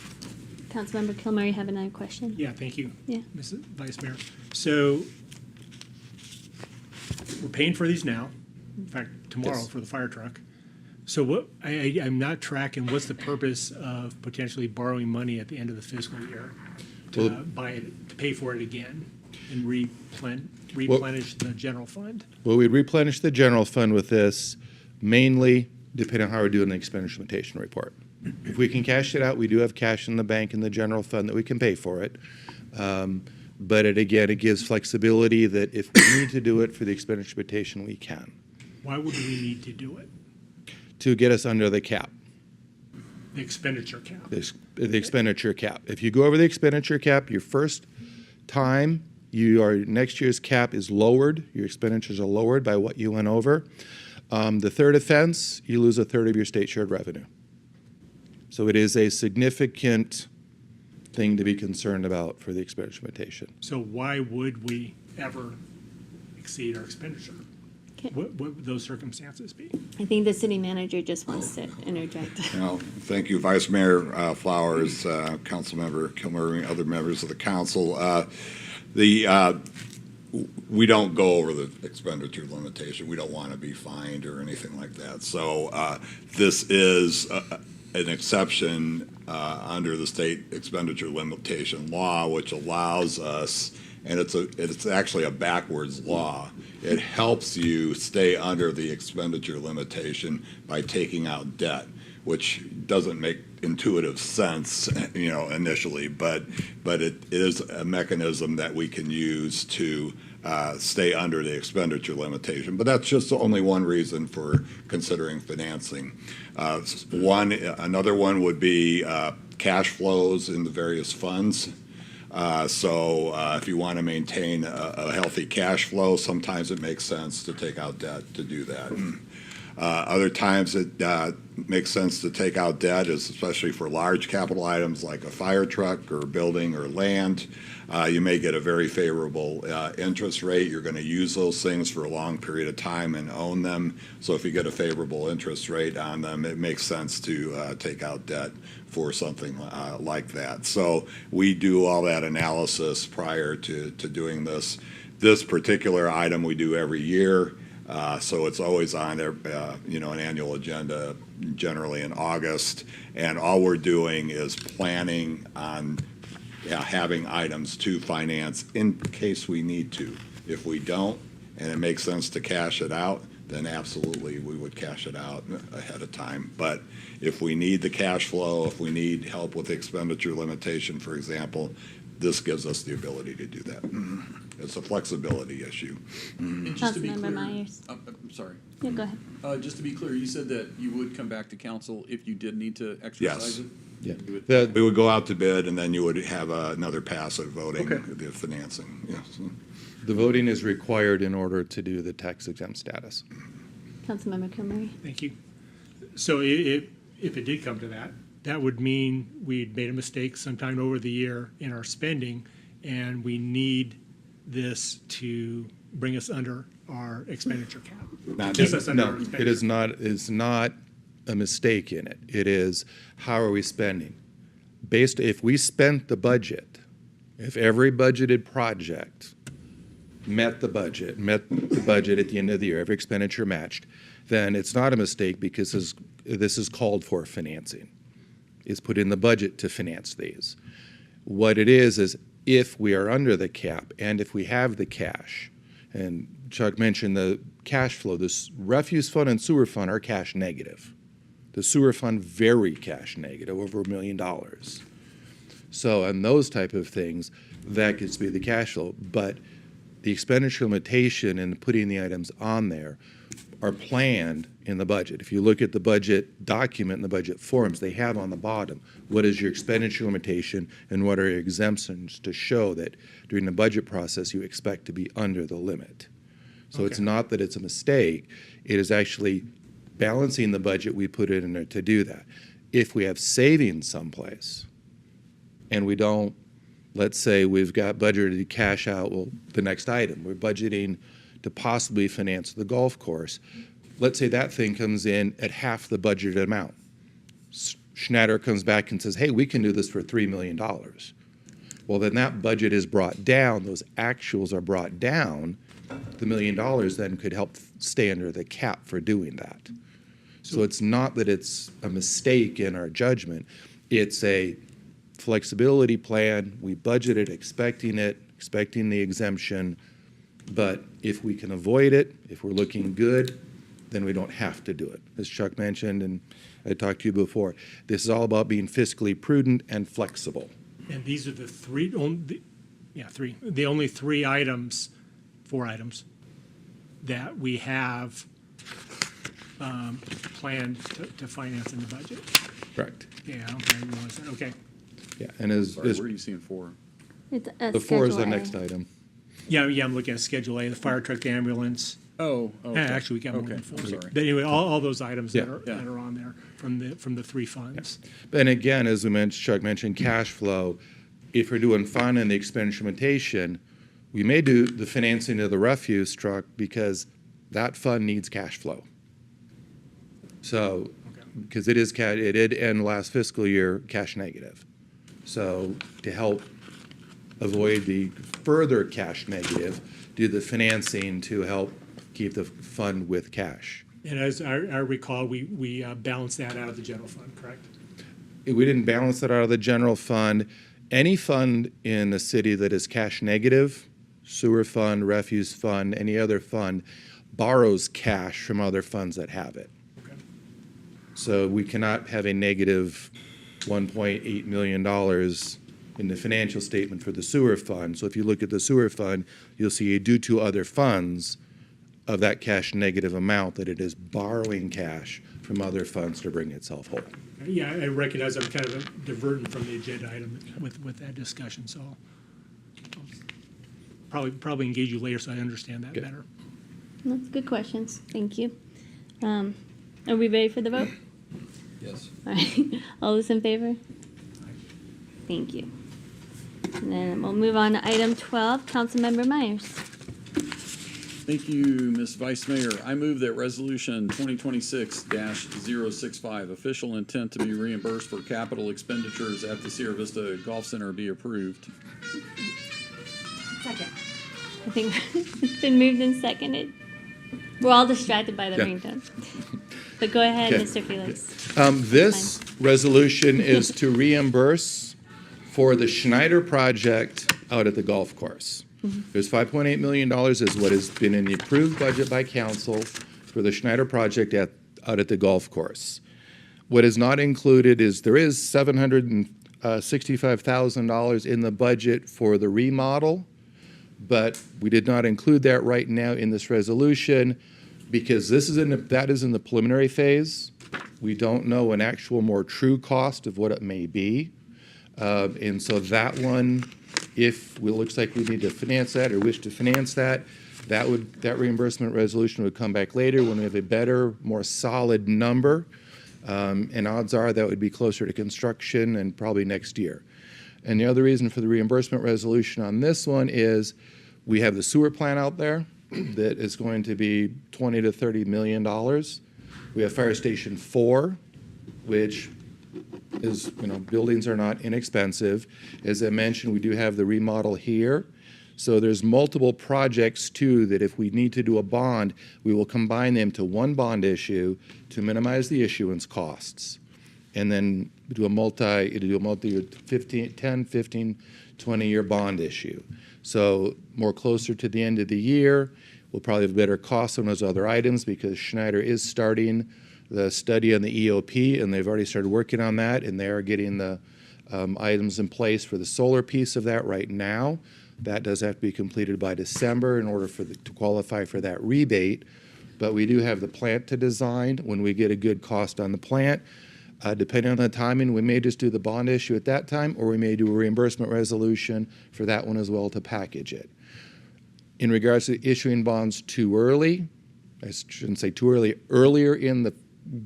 Councilmember Kilmer, you have another question? Yeah, thank you. Yeah. Mrs. Vice Mayor. So we're paying for these now, in fact, tomorrow Yes. for the fire truck. So what, I'm not tracking, what's the purpose of potentially borrowing money at the end of the fiscal year to buy it, to pay for it again and replenish the general fund? Well, we'd replenish the general fund with this, mainly depending on how we're doing the expenditure limitation report. If we can cash it out, we do have cash in the bank in the general fund that we can pay for it. But it gives flexibility that if we need to do it for the expenditure limitation, we can, Why would we need to do it? to get us under the cap, The expenditure cap? the expenditure cap. If you go over the expenditure cap, your first time, next year's cap is lowered, your expenditures are lowered by what you went over. The third offense, you lose a third of your state shared revenue. So it is a significant thing to be concerned about for the expenditure limitation. So why would we ever exceed our expenditure? Okay. What would those circumstances be? I think the city manager just wants to interject. Well, thank you, Vice Mayor Flowers, Councilmember Kilmer, and other members of the council. We don't go over the expenditure limitation. We don't want to be fined or anything like that. So this is an exception under the state expenditure limitation law, which allows us, and it's actually a backwards law. It helps you stay under the expenditure limitation by taking out debt, which doesn't make intuitive sense, initially, but it is a mechanism that we can use to stay under the expenditure limitation. But that's just only one reason for considering financing. Another one would be cash flows in the various funds. So if you want to maintain a healthy cash flow, sometimes it makes sense to take out debt to do that. Other times it makes sense to take out debt, especially for large capital items like a fire truck or building or land. You may get a very favorable interest rate. You're going to use those things for a long period of time and own them. So if you get a favorable interest rate on them, it makes sense to take out debt for something like that. So we do all that analysis prior to doing this. This particular item we do every year. So it's always on an annual agenda, generally in August. And all we're doing is planning on having items to finance in case we need to. If we don't, and it makes sense to cash it out, then absolutely we would cash it out ahead of time. But if we need the cash flow, if we need help with the expenditure limitation, for example, this gives us the ability to do that. It's a flexibility issue. And just to be Councilmember clear, Myers. I'm sorry. Yeah, go ahead. Just to be clear, you said that you would come back to council if you did need to exercise Yes. it? Yeah. You would- We would go out to bid, and then you would have another passive voting, Okay. the financing, yes. The voting is required in order to do the tax exempt status. Councilmember Kilmurray. Thank you. So if it did come to that, that would mean we'd made a mistake sometime over the year in our spending, and we need this to bring us under our expenditure cap. Not Keep us under our No, expenditure. it is not, it's not a mistake in it. It is, how are we spending? If we spent the budget, if every budgeted project met the budget at the end of the year, every expenditure matched, then it's not a mistake because this is called for financing. It's put in the budget to finance these. What it is if we are under the cap and if we have the cash, and Chuck mentioned the cash flow, this refuse fund and sewer fund are cash negative. The sewer fund very cash negative, over $1 million. So on those type of things, that gets to be the cash flow. But the expenditure limitation and putting the items on there are planned in the budget. If you look at the budget document and the budget forms, they have on the bottom, what is your expenditure limitation and what are your exemptions to show that during the budget process you expect to be under the limit. So it's not that it's a mistake, it is actually balancing the budget, we put it in there to do that. If we have savings someplace and we don't, let's say we've got budgeted cash out, well, the next item, we're budgeting to possibly finance the golf course. Let's say that thing comes in at half the budgeted amount. Schneider comes back and says, hey, we can do this for $3 million. Well, then that budget is brought down, those actuals are brought down, the $1 million then could help stay under the cap for doing that. So it's not that it's a mistake in our judgment, it's a flexibility plan, we budgeted expecting the exemption, but if we can avoid it, if we're looking good, then we don't have to do it. As Chuck mentioned, and I talked to you before, this is all about being fiscally prudent and flexible. And these are the the only four items that we have planned to finance in the budget. Correct. Yeah, okay, I realize that. Okay. Yeah, and as Sorry, where are you seeing 4? It's the 4 is the Schedule A. next item. Yeah, I'm looking at Schedule A, the fire truck, the ambulance. Oh, okay. Actually, we got more Okay, than 4. I'm sorry. But anyway, all those items that Yeah. are that are on there from the three funds. And again, as we mentioned, Chuck mentioned, cash flow, if we're doing fund and the expenditure limitation, we may do the financing of the refuse truck because that fund needs cash flow. So, because it did end last fiscal year cash negative. So to help avoid the further cash negative, do the financing to help keep the fund with cash. And as I recall, we balanced that out of the general fund, correct? We didn't balance it out of the general fund. Any fund in the city that is cash negative, sewer fund, refuse fund, any other fund, borrows cash from other funds that have it. Okay. So we cannot have a negative $1.8 million in the financial statement for the sewer fund. So if you look at the sewer fund, you'll see due to other funds of that cash negative amount that it is borrowing cash from other funds to bring itself whole. Yeah, I recognize I'm kind of diverting from the agenda item with that discussion, so I'll probably engage you later so I understand that Okay. better. That's good questions. Thank you. Are we ready for the vote? Yes. All right. All those in favor? Thank you. And then we'll move on to item 12, Councilmember Myers. Thank you, Ms. Vice Mayor. I move that Resolution 2026-065, official intent to be reimbursed for capital expenditures at the Sierra Vista Golf Center, be approved. Second. I think it's been moved and seconded. We're all distracted by the Yeah. ringtone. But go ahead, Okay. Mr. Felix. This resolution is to reimburse for the Schneider project out at the golf course. There's $5.8 million is what has been in the approved budget by council for the Schneider project out at the golf course. What is not included is there is $765,000 in the budget for the remodel, but we did not include that right now in this resolution because that is in the preliminary phase. We don't know an actual more true cost of what it may be. And so that one, if it looks like we need to finance that or wish to finance that, that reimbursement resolution would come back later when we have a better, more solid number. And odds are that would be closer to construction and probably next year. And the other reason for the reimbursement resolution on this one is we have the sewer plant out there that is going to be $20 to $30 million. We have Fire Station 4, which is, buildings are not inexpensive. As I mentioned, we do have the remodel here. So there's multiple projects too that if we need to do a bond, we will combine them to one bond issue to minimize the issuance costs. And then do a multi-year 10, 15, 20-year bond issue. So more closer to the end of the year, we'll probably have better costs on those other items because Schneider is starting the study on the EOP, and they've already started working on that, and they are getting the items in place for the solar piece of that right now. That does have to be completed by December in order to qualify for that rebate. But we do have the plant to design. When we get a good cost on the plant, depending on the timing, we may just do the bond issue at that time, or we may do a reimbursement resolution for that one as well to package it. In regards to issuing bonds too early, I shouldn't say too early, earlier in the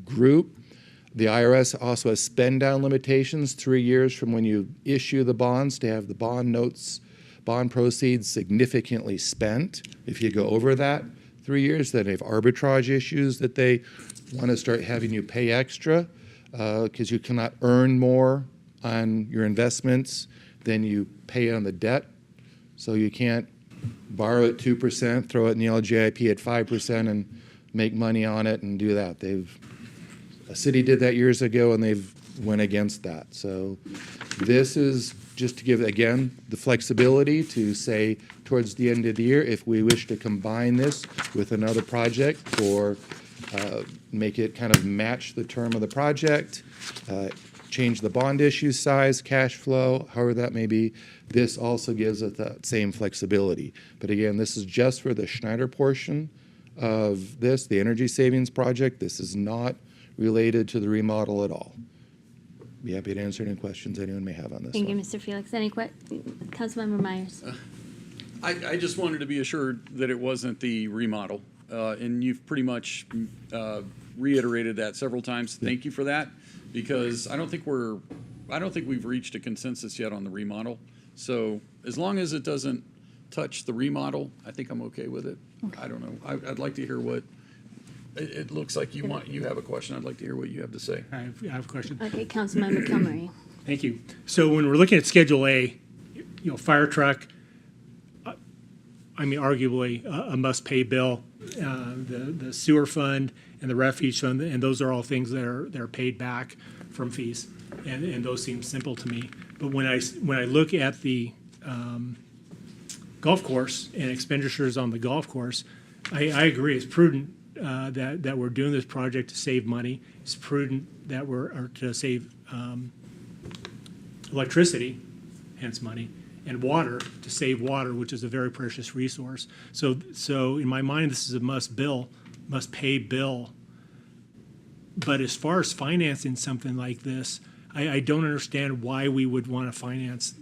group, the IRS also has spend down limitations 3 years from when you issue the bonds to have the bond proceeds significantly spent. If you go over that 3 years, then they have arbitrage issues that they want to start having you pay extra because you cannot earn more on your investments than you pay on the debt. So you can't borrow at 2%, throw it in the LGIP at 5% and make money on it and do that. A city did that years ago and they've went against that. So this is just to give, again, the flexibility to say towards the end of the year, if we wish to combine this with another project or make it kind of match the term of the project, change the bond issue size, cash flow, however that may be, this also gives it that same flexibility. But again, this is just for the Schneider portion of this, the energy savings project. This is not related to the remodel at all. Be happy to answer any questions anyone may have on this Thank you, one. Mr. Felix. Any Councilmember Myers? I just wanted to be assured that it wasn't the remodel, and you've pretty much reiterated that several times. Thank you for that, because I don't think we've reached a consensus yet on the remodel. So as long as it doesn't touch the remodel, I think I'm okay with it. Okay. I don't know. I'd like to hear what. It looks like you have a question. I'd like to hear what you have to say. I have a question. Okay, Councilmember Kilmarie. Thank you. So when we're looking at Schedule A, fire truck, arguably a must-pay bill, the sewer fund and the refuge fund, and those are all things that are paid back from fees, and those seem simple to me. But when I look at the golf course and expenditures on the golf course, I agree. It's prudent that we're doing this project to save money. It's prudent that to save electricity, hence money, and water, to save water, which is a very precious resource. So in my mind, this is a must-pay bill. But as far as financing something like this, I don't understand why we would want to finance,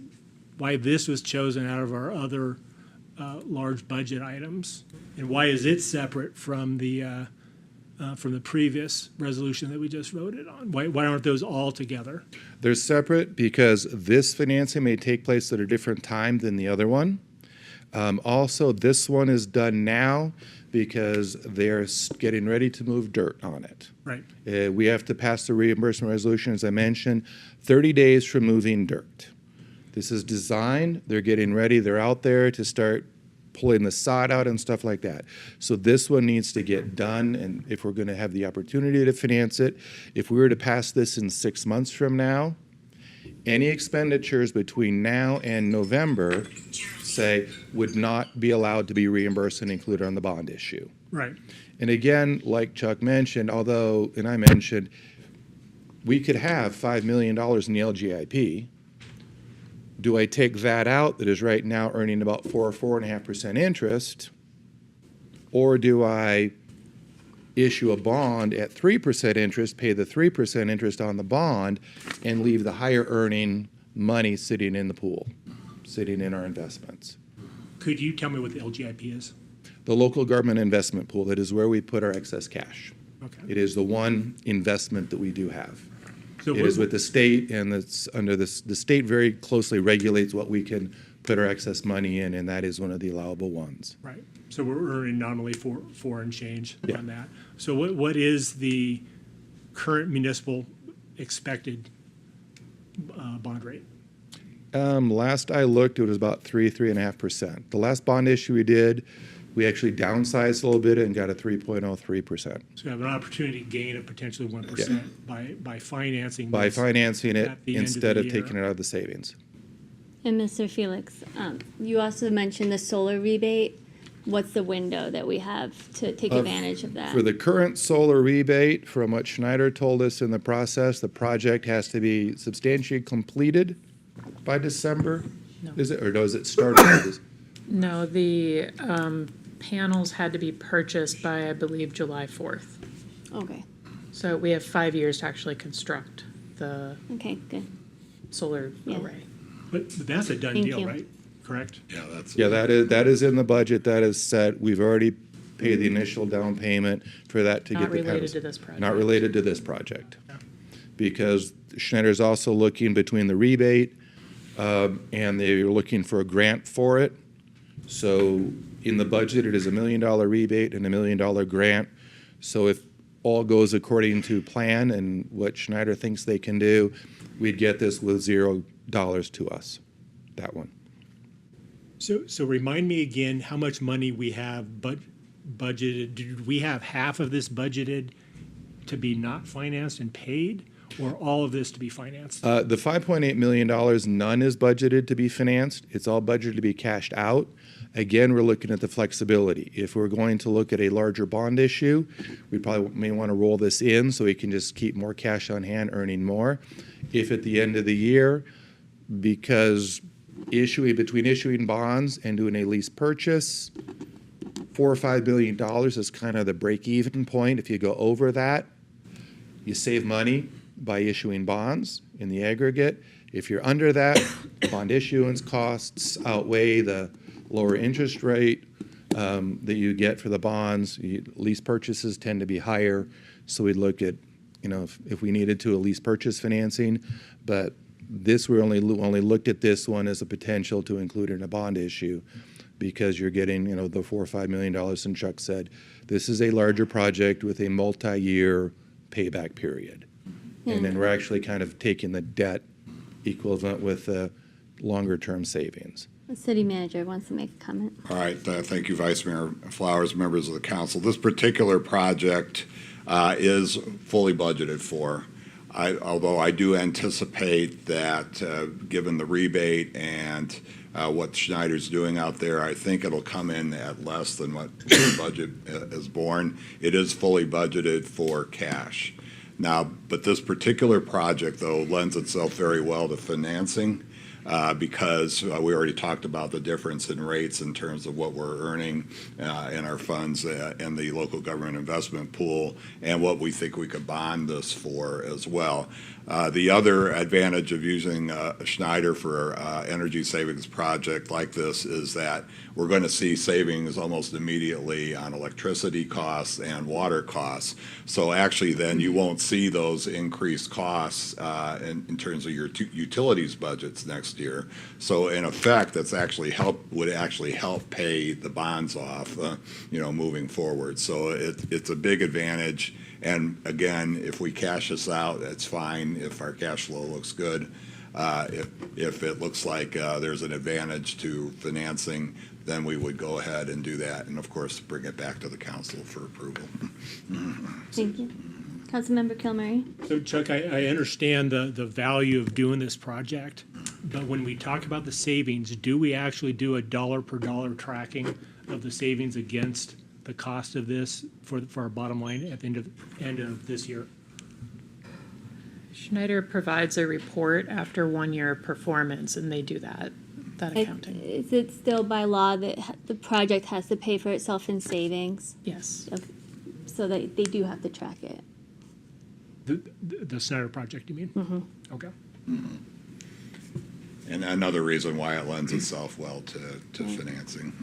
why this was chosen out of our other large budget items, and why is it separate from the previous resolution that we just voted on? Why aren't those all together? They're separate because this financing may take place at a different time than the other one. Also, this one is done now because they're getting ready to move dirt on it. Right. We have to pass the reimbursement resolution, as I mentioned, 30 days from moving dirt. This is designed, they're getting ready, they're out there to start pulling the sod out and stuff like that. So this one needs to get done, and if we're going to have the opportunity to finance it, if we were to pass this in 6 months from now, any expenditures between now and November, say, would not be allowed to be reimbursed and included on the bond issue. Right. And again, like Chuck mentioned, and I mentioned, we could have $5 million in the LGIP. Do I take that out that is right now earning about 4 or 4.5% interest? Or do I issue a bond at 3% interest, pay the 3% interest on the bond, and leave the higher earning money sitting in the pool, sitting in our investments? Could you tell me what the LGIP is? The local government investment pool, that is where we put our excess cash. Okay. It is the one investment that we do have. So It is with the state, and it's under this, the state very closely regulates what we can put our excess money in, and that is one of the allowable ones. Right. So we're earning nominally foreign change Yeah. on that. So what is the current municipal expected bond rate? Last I looked, it was about 3.5%. The last bond issue we did, we actually downsized a little bit and got a 3.03%. So you have an opportunity to gain a potentially 1% by financing By this financing it at the end instead the of year. taking it out of the savings. And Mr. Felix, you also mentioned the solar rebate. What's the window that we have to take advantage of that? For the current solar rebate, from what Schneider told us in the process, the project has to be substantially completed by December? No. Is it, or does it start? by this- No, the panels had to be purchased by, I believe, July 4th. Okay, So we have 5 years to actually construct the okay, good. solar Yeah. array. But that's a done Thank deal, you. right? Correct? Yeah, that is in the budget, that is set. We've already paid the initial down payment for that to Not get the related panels. to this project. Not related to this project. Because Schneider's also looking between the rebate, and they're looking for a grant for it. So in the budget, it is $1 million rebate and $1 million grant. So if all goes according to plan and what Schneider thinks they can do, we'd get this with $0 to us, that one. So remind me again how much money we have budgeted. Did we have half of this budgeted to be not financed and paid, or all of this to be financed? The $5.8 million, none is budgeted to be financed. It's all budgeted to be cashed out. Again, we're looking at the flexibility. If we're going to look at a larger bond issue, we probably may want to roll this in so we can just keep more cash on hand, earning more. If at the end of the year, because between issuing bonds and doing a lease purchase, $4 or $5 billion is kind of the break-even point. If you go over that, you save money by issuing bonds in the aggregate. If you're under that, bond issuance costs outweigh the lower interest rate that you get for the bonds. Lease purchases tend to be higher, so we'd look at, if we needed to, a lease purchase financing. But this, we only looked at this one as a potential to include in a bond issue, because you're getting, the $4 or $5 million, and Chuck said, this is a larger project with a multi-year payback period. And then we're actually kind of taking the debt equivalent with the longer-term savings. The city manager wants to make a comment. All right, thank you, Vice Mayor Flowers, members of the council. This particular project is fully budgeted for. Although I do anticipate that, given the rebate and what Schneider's doing out there, I think it'll come in at less than what the budget is borne. It is fully budgeted for cash. Now, but this particular project, though, lends itself very well to financing, because we already talked about the difference in rates in terms of what we're earning in our funds in the local government investment pool, and what we think we could bond this for as well. The other advantage of using Schneider for energy savings project like this is that we're going to see savings almost immediately on electricity costs and water costs. So actually then you won't see those increased costs in terms of your utilities budgets next year. So in effect, that's actually would actually help pay the bonds off, moving forward. So it's a big advantage. And again, if we cash this out, that's fine. If our cash flow looks good, if it looks like there's an advantage to financing, then we would go ahead and do that, and of course, bring it back to the council for approval. Thank you. Councilmember Kilmurray. So Chuck, I understand the value of doing this project, but when we talk about the savings, do we actually do a dollar per dollar tracking of the savings against the cost of this for our bottom line at the end of this year? Schneider provides a report after 1 year of performance, and they do that accounting. Is it still by law that the project has to pay for itself in savings? Yes. Okay. So that they do have to track it. The Snyder project, you mean? Mm-hmm. Okay. And another reason why it lends itself well to financing.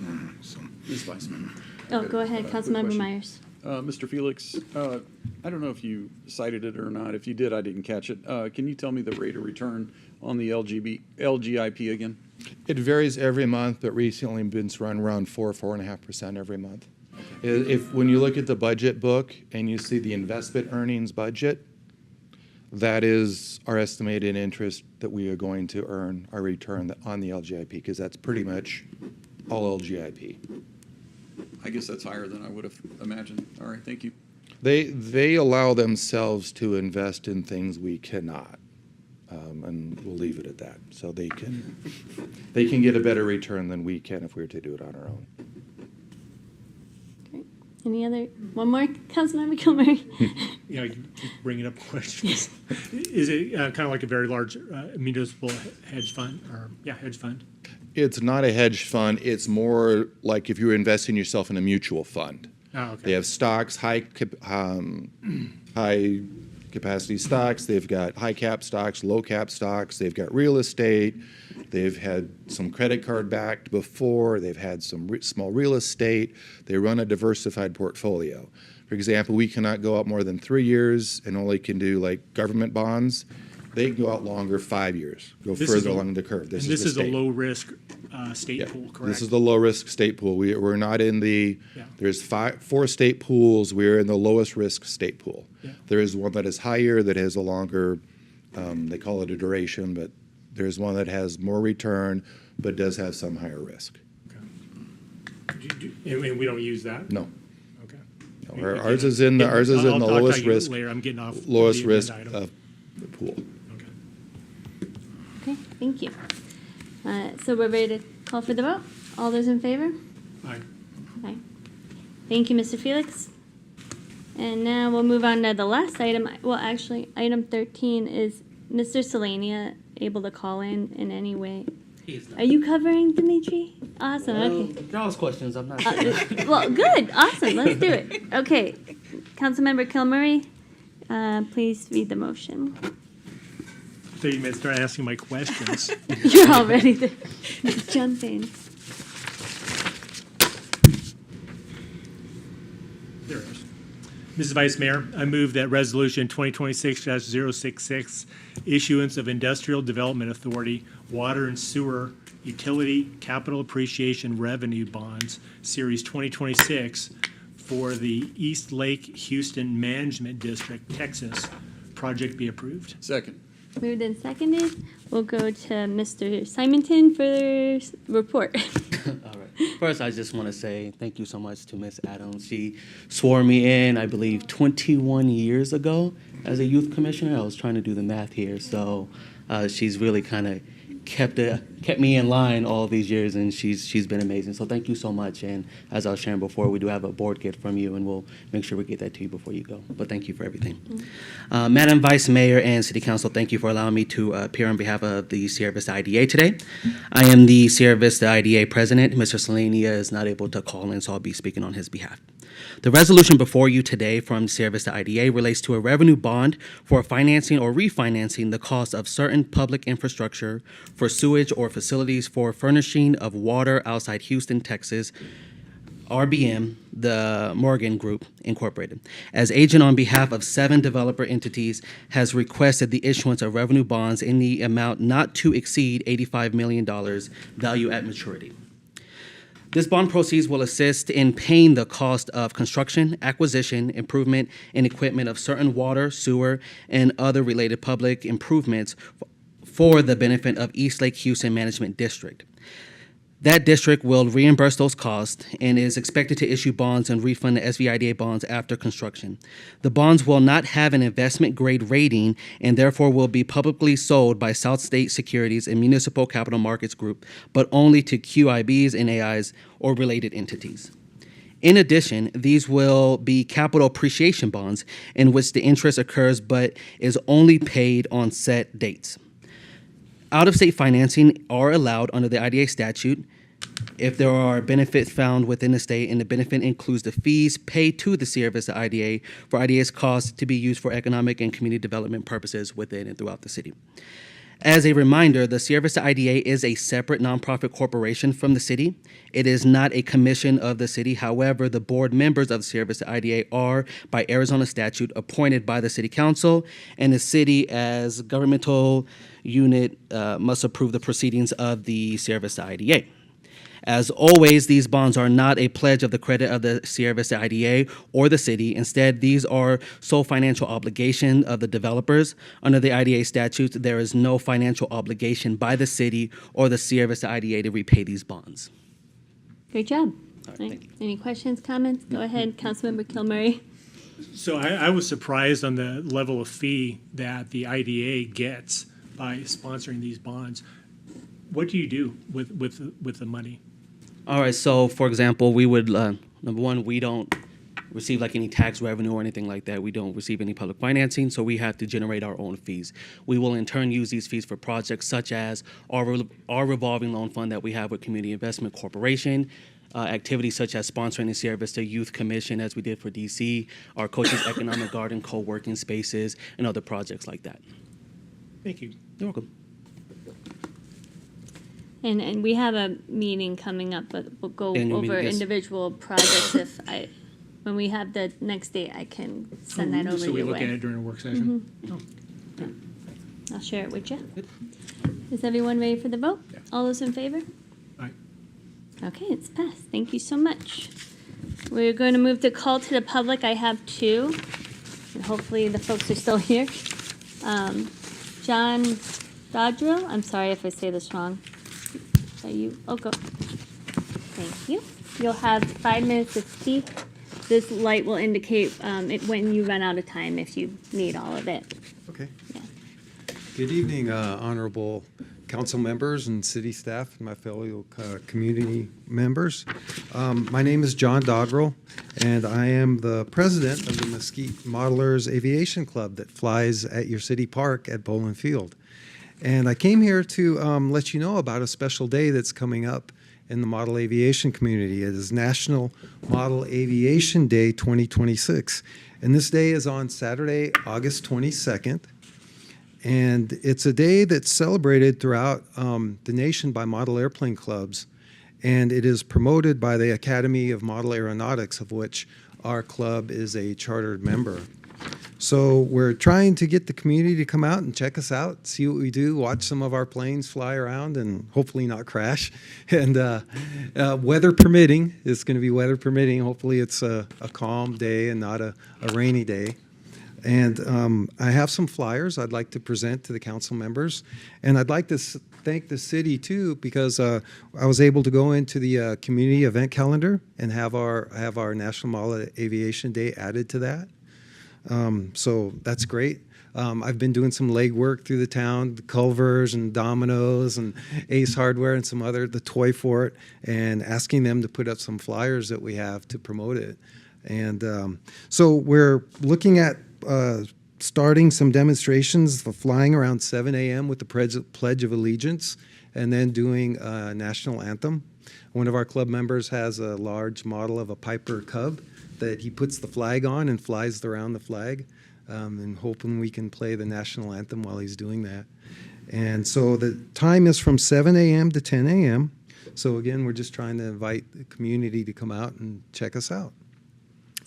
So. Ms. Vice Mayor. Oh, go ahead, Quick Councilmember question. Myers. Mr. Felix, I don't know if you cited it or not. If you did, I didn't catch it. Can you tell me the rate of return on the LGIP again? It varies every month, but recently been run around 4.5% every month. When you look at the budget book and you see the investment earnings budget, that is our estimated interest that we are going to earn, our return on the LGIP, because that's pretty much all LGIP. I guess that's higher than I would have imagined. All right, thank you. They allow themselves to invest in things we cannot, and we'll leave it at that. So they can get a better return than we can if we were to do it on our own. Great. Any other? One more, Councilmember Kilmer. Yeah, you keep bringing up questions. Is it kind of like a very large municipal hedge fund, hedge fund? It's not a hedge fund. It's more like if you were investing yourself in a mutual fund. Oh, okay. They have stocks, high capacity stocks. They've got high cap stocks, low cap stocks. They've got real estate. They've had some credit card backed before. They've had some small real estate. They run a diversified portfolio. For example, we cannot go out more than 3 years and only can do like government bonds. They can go out longer, 5 years, go further along the curve. This is a low-risk state pool, correct? This is the low-risk state pool. We're not in the, there's 4 state pools. We're in the lowest risk state pool. Yeah. There is one that is higher, that has a longer, they call it a duration, but there's one that has more return, but does have some higher risk. Okay. And we don't use that? No. Okay. No, ours is in the lowest risk. Later. I'm getting off lowest the risk agenda item. pool. Okay, thank you. So we're ready to call for the vote. All those in favor? Aye. Aye. Thank you, Mr. Felix. And now we'll move on to the last item. Well, actually, item 13 is Mr. Selenia able to call in any way? Are you covering, Dimitri? Awesome, okay. Y'all's questions, I'm not Well, good, awesome, let's do it. Okay, Councilmember Kilmurray, please read the motion. So you may start asking my questions. You're all ready to jump in. There it is. Mrs. Vice Mayor, I move that Resolution 2026-066, issuance of Industrial Development Authority Water and Sewer Utility Capital Appreciation Revenue Bonds, Series 2026, for the East Lake Houston Management District, Texas, project be approved. Second. Moved and seconded. We'll go to Mr. Simonton for report. All right. First, I just want to say thank you so much to Ms. Adams. She swore me in, I believe, 21 years ago as a youth commissioner. I was trying to do the math here, so she's really kind of kept me in line all these years, and she's been amazing. So thank you so much. And as I was sharing before, we do have a board gift from you, and we'll make sure we get that to you before you go. But thank you for everything. Madam Vice Mayor and City Council, thank you for allowing me to appear on behalf of the Sierra Vista IDA today. I am the Sierra Vista IDA president. Mr. Selenia is not able to call in, so I'll be speaking on his behalf. The resolution before you today from Sierra Vista IDA relates to a revenue bond for financing or refinancing the cost of certain public infrastructure for sewage or facilities for furnishing of water outside Houston, Texas, RBM, the Morgan Group, Incorporated, as agent on behalf of 7 developer entities, has requested the issuance of revenue bonds in the amount not to exceed $85 million value at maturity. This bond proceeds will assist in paying the cost of construction, acquisition, improvement, and equipment of certain water, sewer, and other related public improvements for the benefit of East Lake Houston Management District. That district will reimburse those costs and is expected to issue bonds and refund the SVIDA bonds after construction. The bonds will not have an investment grade rating and therefore will be publicly sold by South State Securities and Municipal Capital Markets Group, but only to QIBs and AIs or related entities. In addition, these will be capital appreciation bonds in which the interest occurs but is only paid on set dates. Out-of-state financing are allowed under the IDA statute if there are benefits found within the state and the benefit includes the fees paid to the Sierra Vista IDA for IDA's costs to be used for economic and community development purposes within and throughout the city. As a reminder, the Sierra Vista IDA is a separate nonprofit corporation from the city. It is not a commission of the city. However, the board members of the Sierra Vista IDA are, by Arizona statute, appointed by the city council, and the city as governmental unit must approve the proceedings of the Sierra Vista IDA. As always, these bonds are not a pledge of the credit of the Sierra Vista IDA or the city. Instead, these are sole financial obligation of the developers. Under the IDA statutes, there is no financial obligation by the city or the Sierra Vista IDA to repay these bonds. Great job. All right, Right. thank you. Any questions, comments? Go ahead, Councilmember Kilmurray. So I was surprised on the level of fee that the IDA gets by sponsoring these bonds. What do you do with the money? All right, so for example, we would, number one, we don't receive like any tax revenue or anything like that. We don't receive any public financing, so we have to generate our own fees. We will in turn use these fees for projects such as our revolving loan fund that we have with Community Investment Corporation, activities such as sponsoring the Sierra Vista Youth Commission as we did for DC, our Coaches Economic Garden co-working spaces, and other projects like that. Thank you. You're welcome. And we have a meeting coming up, but we'll go Annual over meeting, yes. individual projects when we have the next date, I can send that over So we your look at way. it during a work session? Oh. I'll share it with you. Is everyone ready for the vote? All those in favor? Aye. Okay, it's passed. Thank you so much. We're going to move to call to the public. I have two, and hopefully the folks are still here. John Dodrill, I'm sorry if I say this wrong. Are you? Oh, go. Thank you. You'll have 5 minutes to speak. This light will indicate it when you run out of time if you need all of it. Okay. Yeah. Good evening, honorable council members and city staff and my fellow community members. My name is John Dodrill, and I am the president of the Mesquite Modelers Aviation Club that flies at your city park at Bowling Field. And I came here to let you know about a special day that's coming up in the model aviation community. It is National Model Aviation Day 2026. And this day is on Saturday, August 22nd. And it's a day that's celebrated throughout the nation by model airplane clubs. And it is promoted by the Academy of Model Aeronautics, of which our club is a chartered member. So we're trying to get the community to come out and check us out, see what we do, watch some of our planes fly around and hopefully not crash. And weather permitting, it's going to be weather permitting. Hopefully it's a calm day and not a rainy day. And I have some flyers I'd like to present to the council members. And I'd like to thank the city too, because I was able to go into the community event calendar and have our National Model Aviation Day added to that. So that's great. I've been doing some legwork through the town, Culver's and Domino's and Ace Hardware and some other, the Toy Fort, and asking them to put up some flyers that we have to promote it. And so we're looking at starting some demonstrations for flying around 7 a.m. with the Pledge of Allegiance and then doing a national anthem. One of our club members has a large model of a Piper Cub that he puts the flag on and flies around the flag, and hoping we can play the national anthem while he's doing that. And so the time is from 7 a.m. to 10 a.m. So again, we're just trying to invite the community to come out and check us out.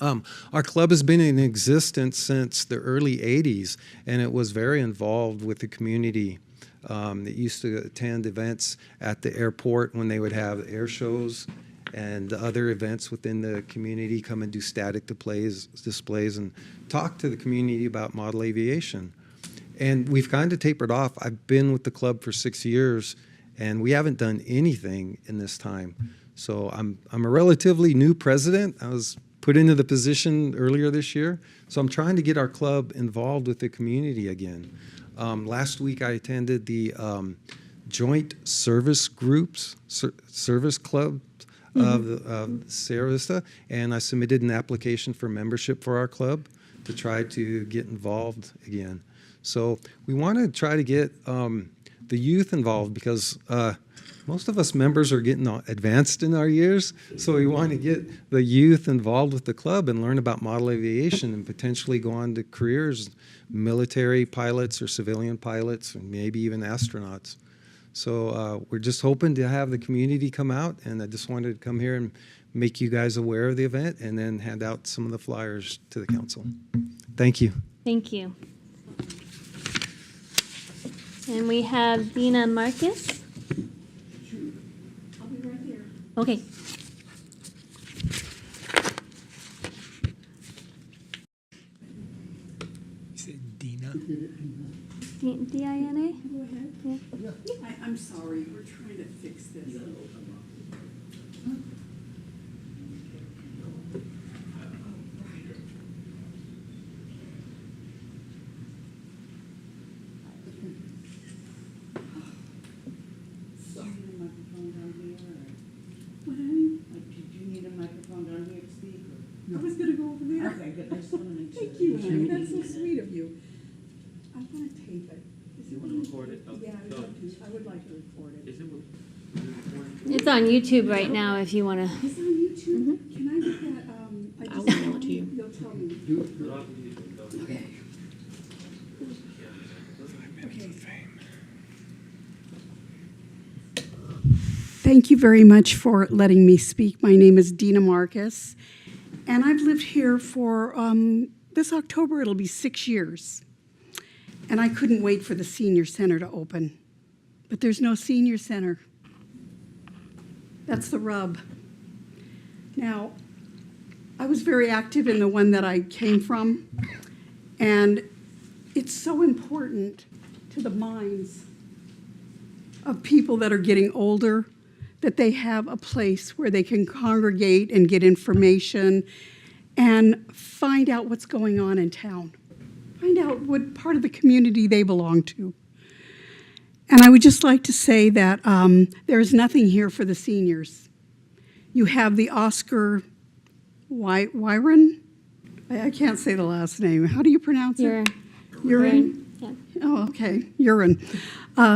Our club has been in existence since the early 80s, and it was very involved with the community. It used to attend events at the airport when they would have air shows and other events within the community, come and do static displays and talk to the community about model aviation. And we've kind of tapered off. I've been with the club for 6 years, and we haven't done anything in this time. So I'm a relatively new president. I was put into the position earlier this year. So I'm trying to get our club involved with the community again. Last week I attended the Joint Service Groups, Service Club of Sierra Vista, and I submitted an application for membership for our club to try to get involved again. So we want to try to get the youth involved because most of us members are getting advanced in our years, so we want to get the youth involved with the club and learn about model aviation and potentially go on to careers, military pilots or civilian pilots, and maybe even astronauts. So we're just hoping to have the community come out, and I just wanted to come here and make you guys aware of the event and then hand out some of the flyers to the council. Thank you. Thank you. And we have Dina Marcus. I'll be right there. Okay. Dina. D-I-N-A? Go ahead. Yeah. I'm sorry, we're trying to fix this. I was gonna go over there. Okay, good. I just want to make sure. Thank you, honey. That's so sweet of you. I want to tape it. You want to record it? Yeah, I would like to record it. Is it It's on YouTube right now if you want to. It's on YouTube? Can I get that, I'll email it to you. You'll tell me. Okay. Thank you very much for letting me speak. My name is Dina Marcus, and I've lived here for, this October it'll be 6 years. And I couldn't wait for the senior center to open. But there's no senior center. That's the rub. Now, I was very active in the one that I came from, and it's so important to the minds of people that are getting older that they have a place where they can congregate and get information and find out what's going on in town. Find out what part of the community they belong to. And I would just like to say that there is nothing here for the seniors. You have the Oscar Wyron? I can't say the last name. How do you pronounce it? Urin? Yeah. Oh, okay. Urin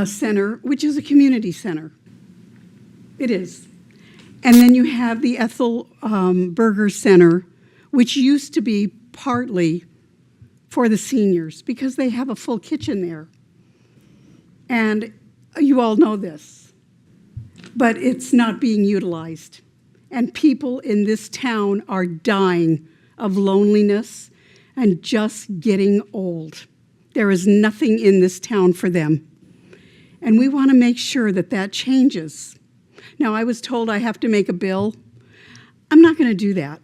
Center, which is a community center. It is. And then you have the Ethel Berger Center, which used to be partly for the seniors because they have a full kitchen there. And you all know this, but it's not being utilized. And people in this town are dying of loneliness and just getting old. There is nothing in this town for them. And we want to make sure that that changes. Now, I was told I have to make a bill. I'm not going to do that.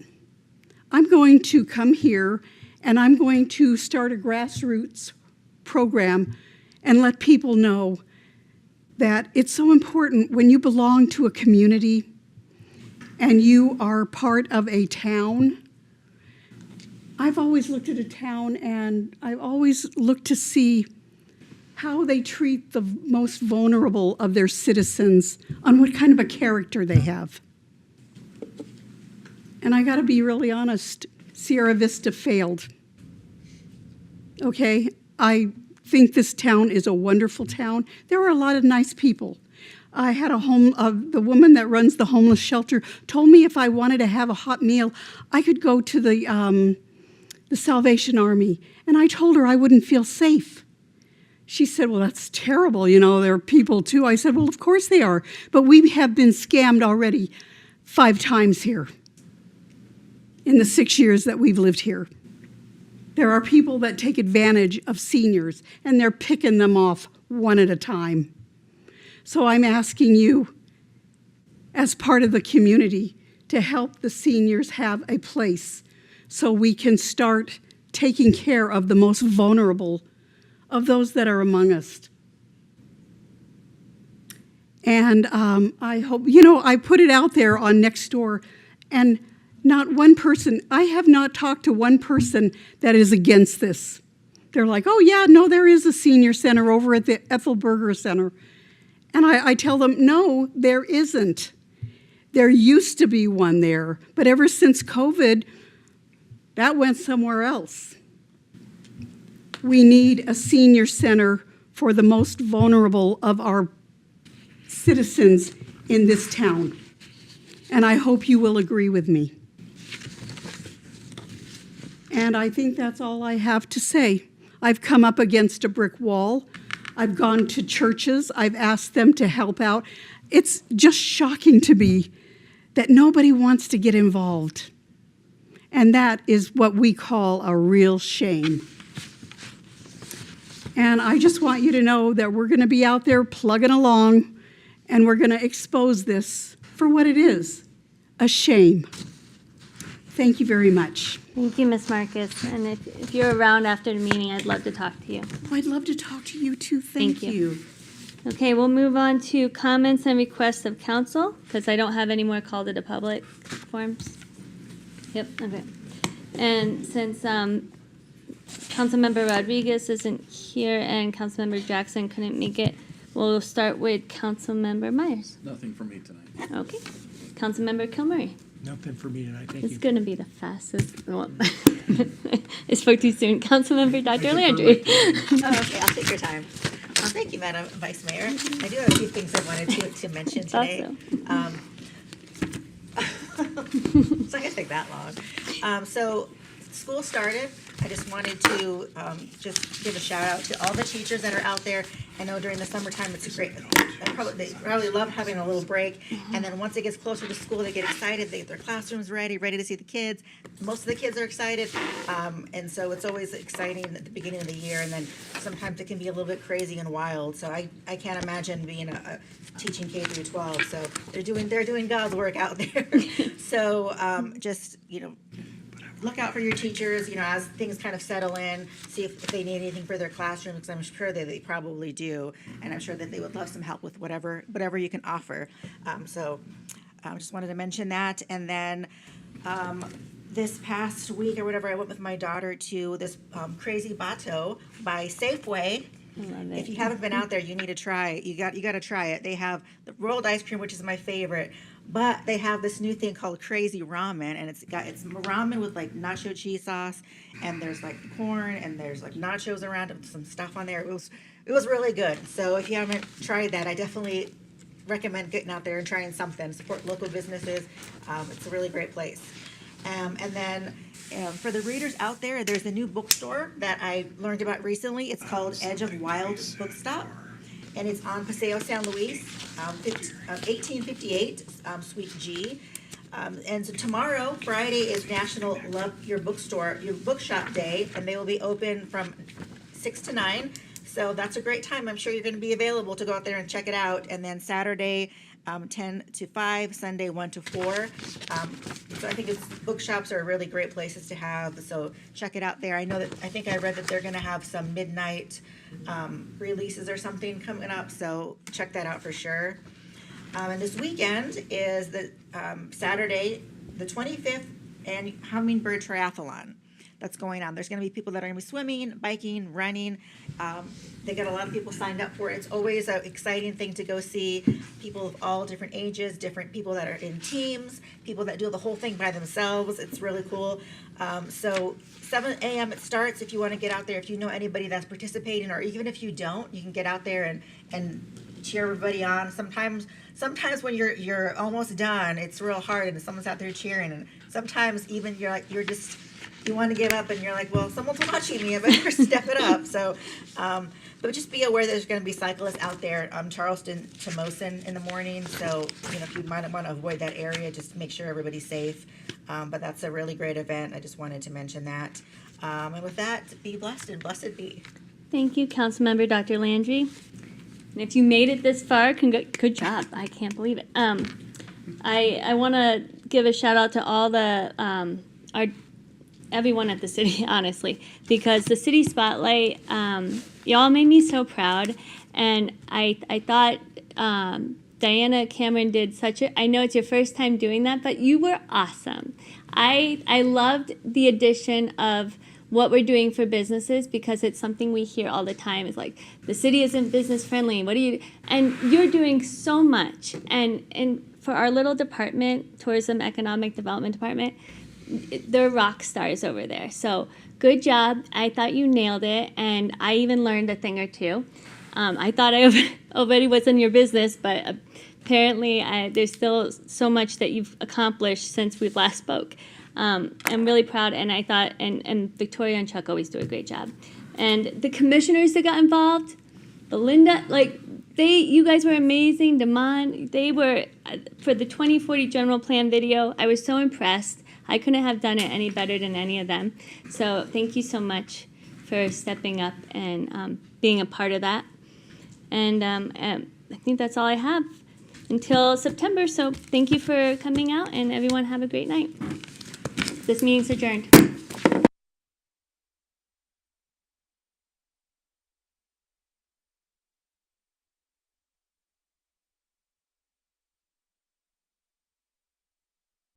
I'm going to come here and I'm going to start a grassroots program and let people know that it's so important when you belong to a community and you are part of a town. I've always looked at a town and I've always looked to see how they treat the most vulnerable of their citizens on what kind of a character they have. And I gotta be really honest, Sierra Vista failed. Okay, I think this town is a wonderful town. There are a lot of nice people. I had the woman that runs the homeless shelter told me if I wanted to have a hot meal, I could go to the Salvation Army. And I told her I wouldn't feel safe. She said, well, that's terrible. You know, there are people too. I said, well, of course they are. But we have been scammed already 5 times here in the 6 years that we've lived here. There are people that take advantage of seniors, and they're picking them off one at a time. So I'm asking you, as part of the community, to help the seniors have a place so we can start taking care of the most vulnerable of those that are among us. And I hope, I put it out there on Nextdoor, and not one person, I have not talked to one person that is against this. They're like, oh yeah, no, there is a senior center over at the Ethel Berger Center. And I tell them, no, there isn't. There used to be one there, but ever since COVID, that went somewhere else. We need a senior center for the most vulnerable of our citizens in this town. And I hope you will agree with me. And I think that's all I have to say. I've come up against a brick wall. I've gone to churches. I've asked them to help out. It's just shocking to me that nobody wants to get involved. And that is what we call a real shame. And I just want you to know that we're going to be out there plugging along, and we're going to expose this for what it is, a shame. Thank you very much. Thank you, Ms. Marcus. And if you're around after the meeting, I'd love to talk to you. Oh, I'd love to talk to you too. Thank you. Okay, we'll move on to comments and requests of council, because I don't have any more call to the public forms. Yep, okay. And since Councilmember Rodriguez isn't here and Councilmember Jackson couldn't make it, we'll start with Councilmember Myers. Nothing for me tonight. Okay. Councilmember Kilmurray. Nothing for me tonight, thank It's you. going to be the fastest one. I spoke too soon. Councilmember Dr. Landry. Oh, okay, I'll take your time. Thank you, Madam Vice Mayor. I do have a few things I wanted to mention today. It's not gonna take that long. So school started. I just wanted to just give a shout out to all the teachers that are out there. I know during the summertime it's great. They probably love having a little break. And then once it gets closer to school, they get excited. They get their classrooms ready to see the kids. Most of the kids are excited. And so it's always exciting at the beginning of the year. And then sometimes it can be a little bit crazy and wild. So I can't imagine being a teaching K through 12. So they're doing God's work out there. So just, look out for your teachers, as things kind of settle in, see if they need anything for their classroom, because I'm sure that they probably do, and I'm sure that they would love some help with whatever you can offer. So I just wanted to mention that. And then this past week or whatever, I went with my daughter to this Crazy Bato by Safeway. If you haven't been out there, you need to try it. You got to try it. They have the rolled ice cream, which is my favorite, but they have this new thing called Crazy Ramen, and it's ramen with like nacho cheese sauce, and there's like corn, and there's like nachos around it with some stuff on there. It was really good. So if you haven't tried that, I definitely recommend getting out there and trying something. Support local businesses. It's a really great place. And then for the readers out there, there's a new bookstore that I learned about recently. It's called Edge of Wild Bookstop, and it's on Paseo San Luis, 1858, Suite G. And so tomorrow, Friday, is National Love Your Bookshop Day, and they will be open from 6 to 9. So that's a great time. I'm sure you're going to be available to go out there and check it out. And then Saturday, 10 to 5, Sunday 1 to 4. So I think bookshops are really great places to have. So check it out there. I think I read that they're going to have some midnight releases or something coming up. So check that out for sure. And this weekend is the Saturday, the 25th, and Hummingbird Triathlon that's going on. There's going to be people that are going to be swimming, biking, running. They got a lot of people signed up for it. It's always an exciting thing to go see people of all different ages, different people that are in teams, people that do the whole thing by themselves. It's really cool. So 7 a.m. it starts. If you want to get out there, if you know anybody that's participating, or even if you don't, you can get out there and cheer everybody on. Sometimes when you're almost done, it's real hard and someone's out there cheering, and sometimes even you want to give up and you're like, well, someone's watching me, I better step it up. So, but just be aware there's going to be cyclists out there, Charleston to Mosin in the morning. So, if you might want to avoid that area, just make sure everybody's safe. But that's a really great event. I just wanted to mention that. And with that, be blessed and blessed be. Thank you, Councilmember Dr. Landry. And if you made it this far, good job. I can't believe it. I want to give a shout out to all the everyone at the city, honestly, because the City Spotlight, y'all made me so proud. And I thought Diana Cameron did I know it's your first time doing that, but you were awesome. I loved the addition of what we're doing for businesses, because it's something we hear all the time. It's like, the city isn't business friendly. And you're doing so much. And for our little department, Tourism Economic Development Department, they're rock stars over there. So good job. I thought you nailed it, and I even learned a thing or two. I thought I already was in your business, but apparently there's still so much that you've accomplished since we last spoke. I'm really proud, and I thought, and Victoria and Chuck always do a great job. And the commissioners that got involved, Belinda, you guys were amazing. Damon, they were, for the 2040 general plan video, I was so impressed. I couldn't have done it any better than any of them. So thank you so much for stepping up and being a part of that. And I think that's all I have until September. So thank you for coming out, and everyone have a great night. This meeting's adjourned.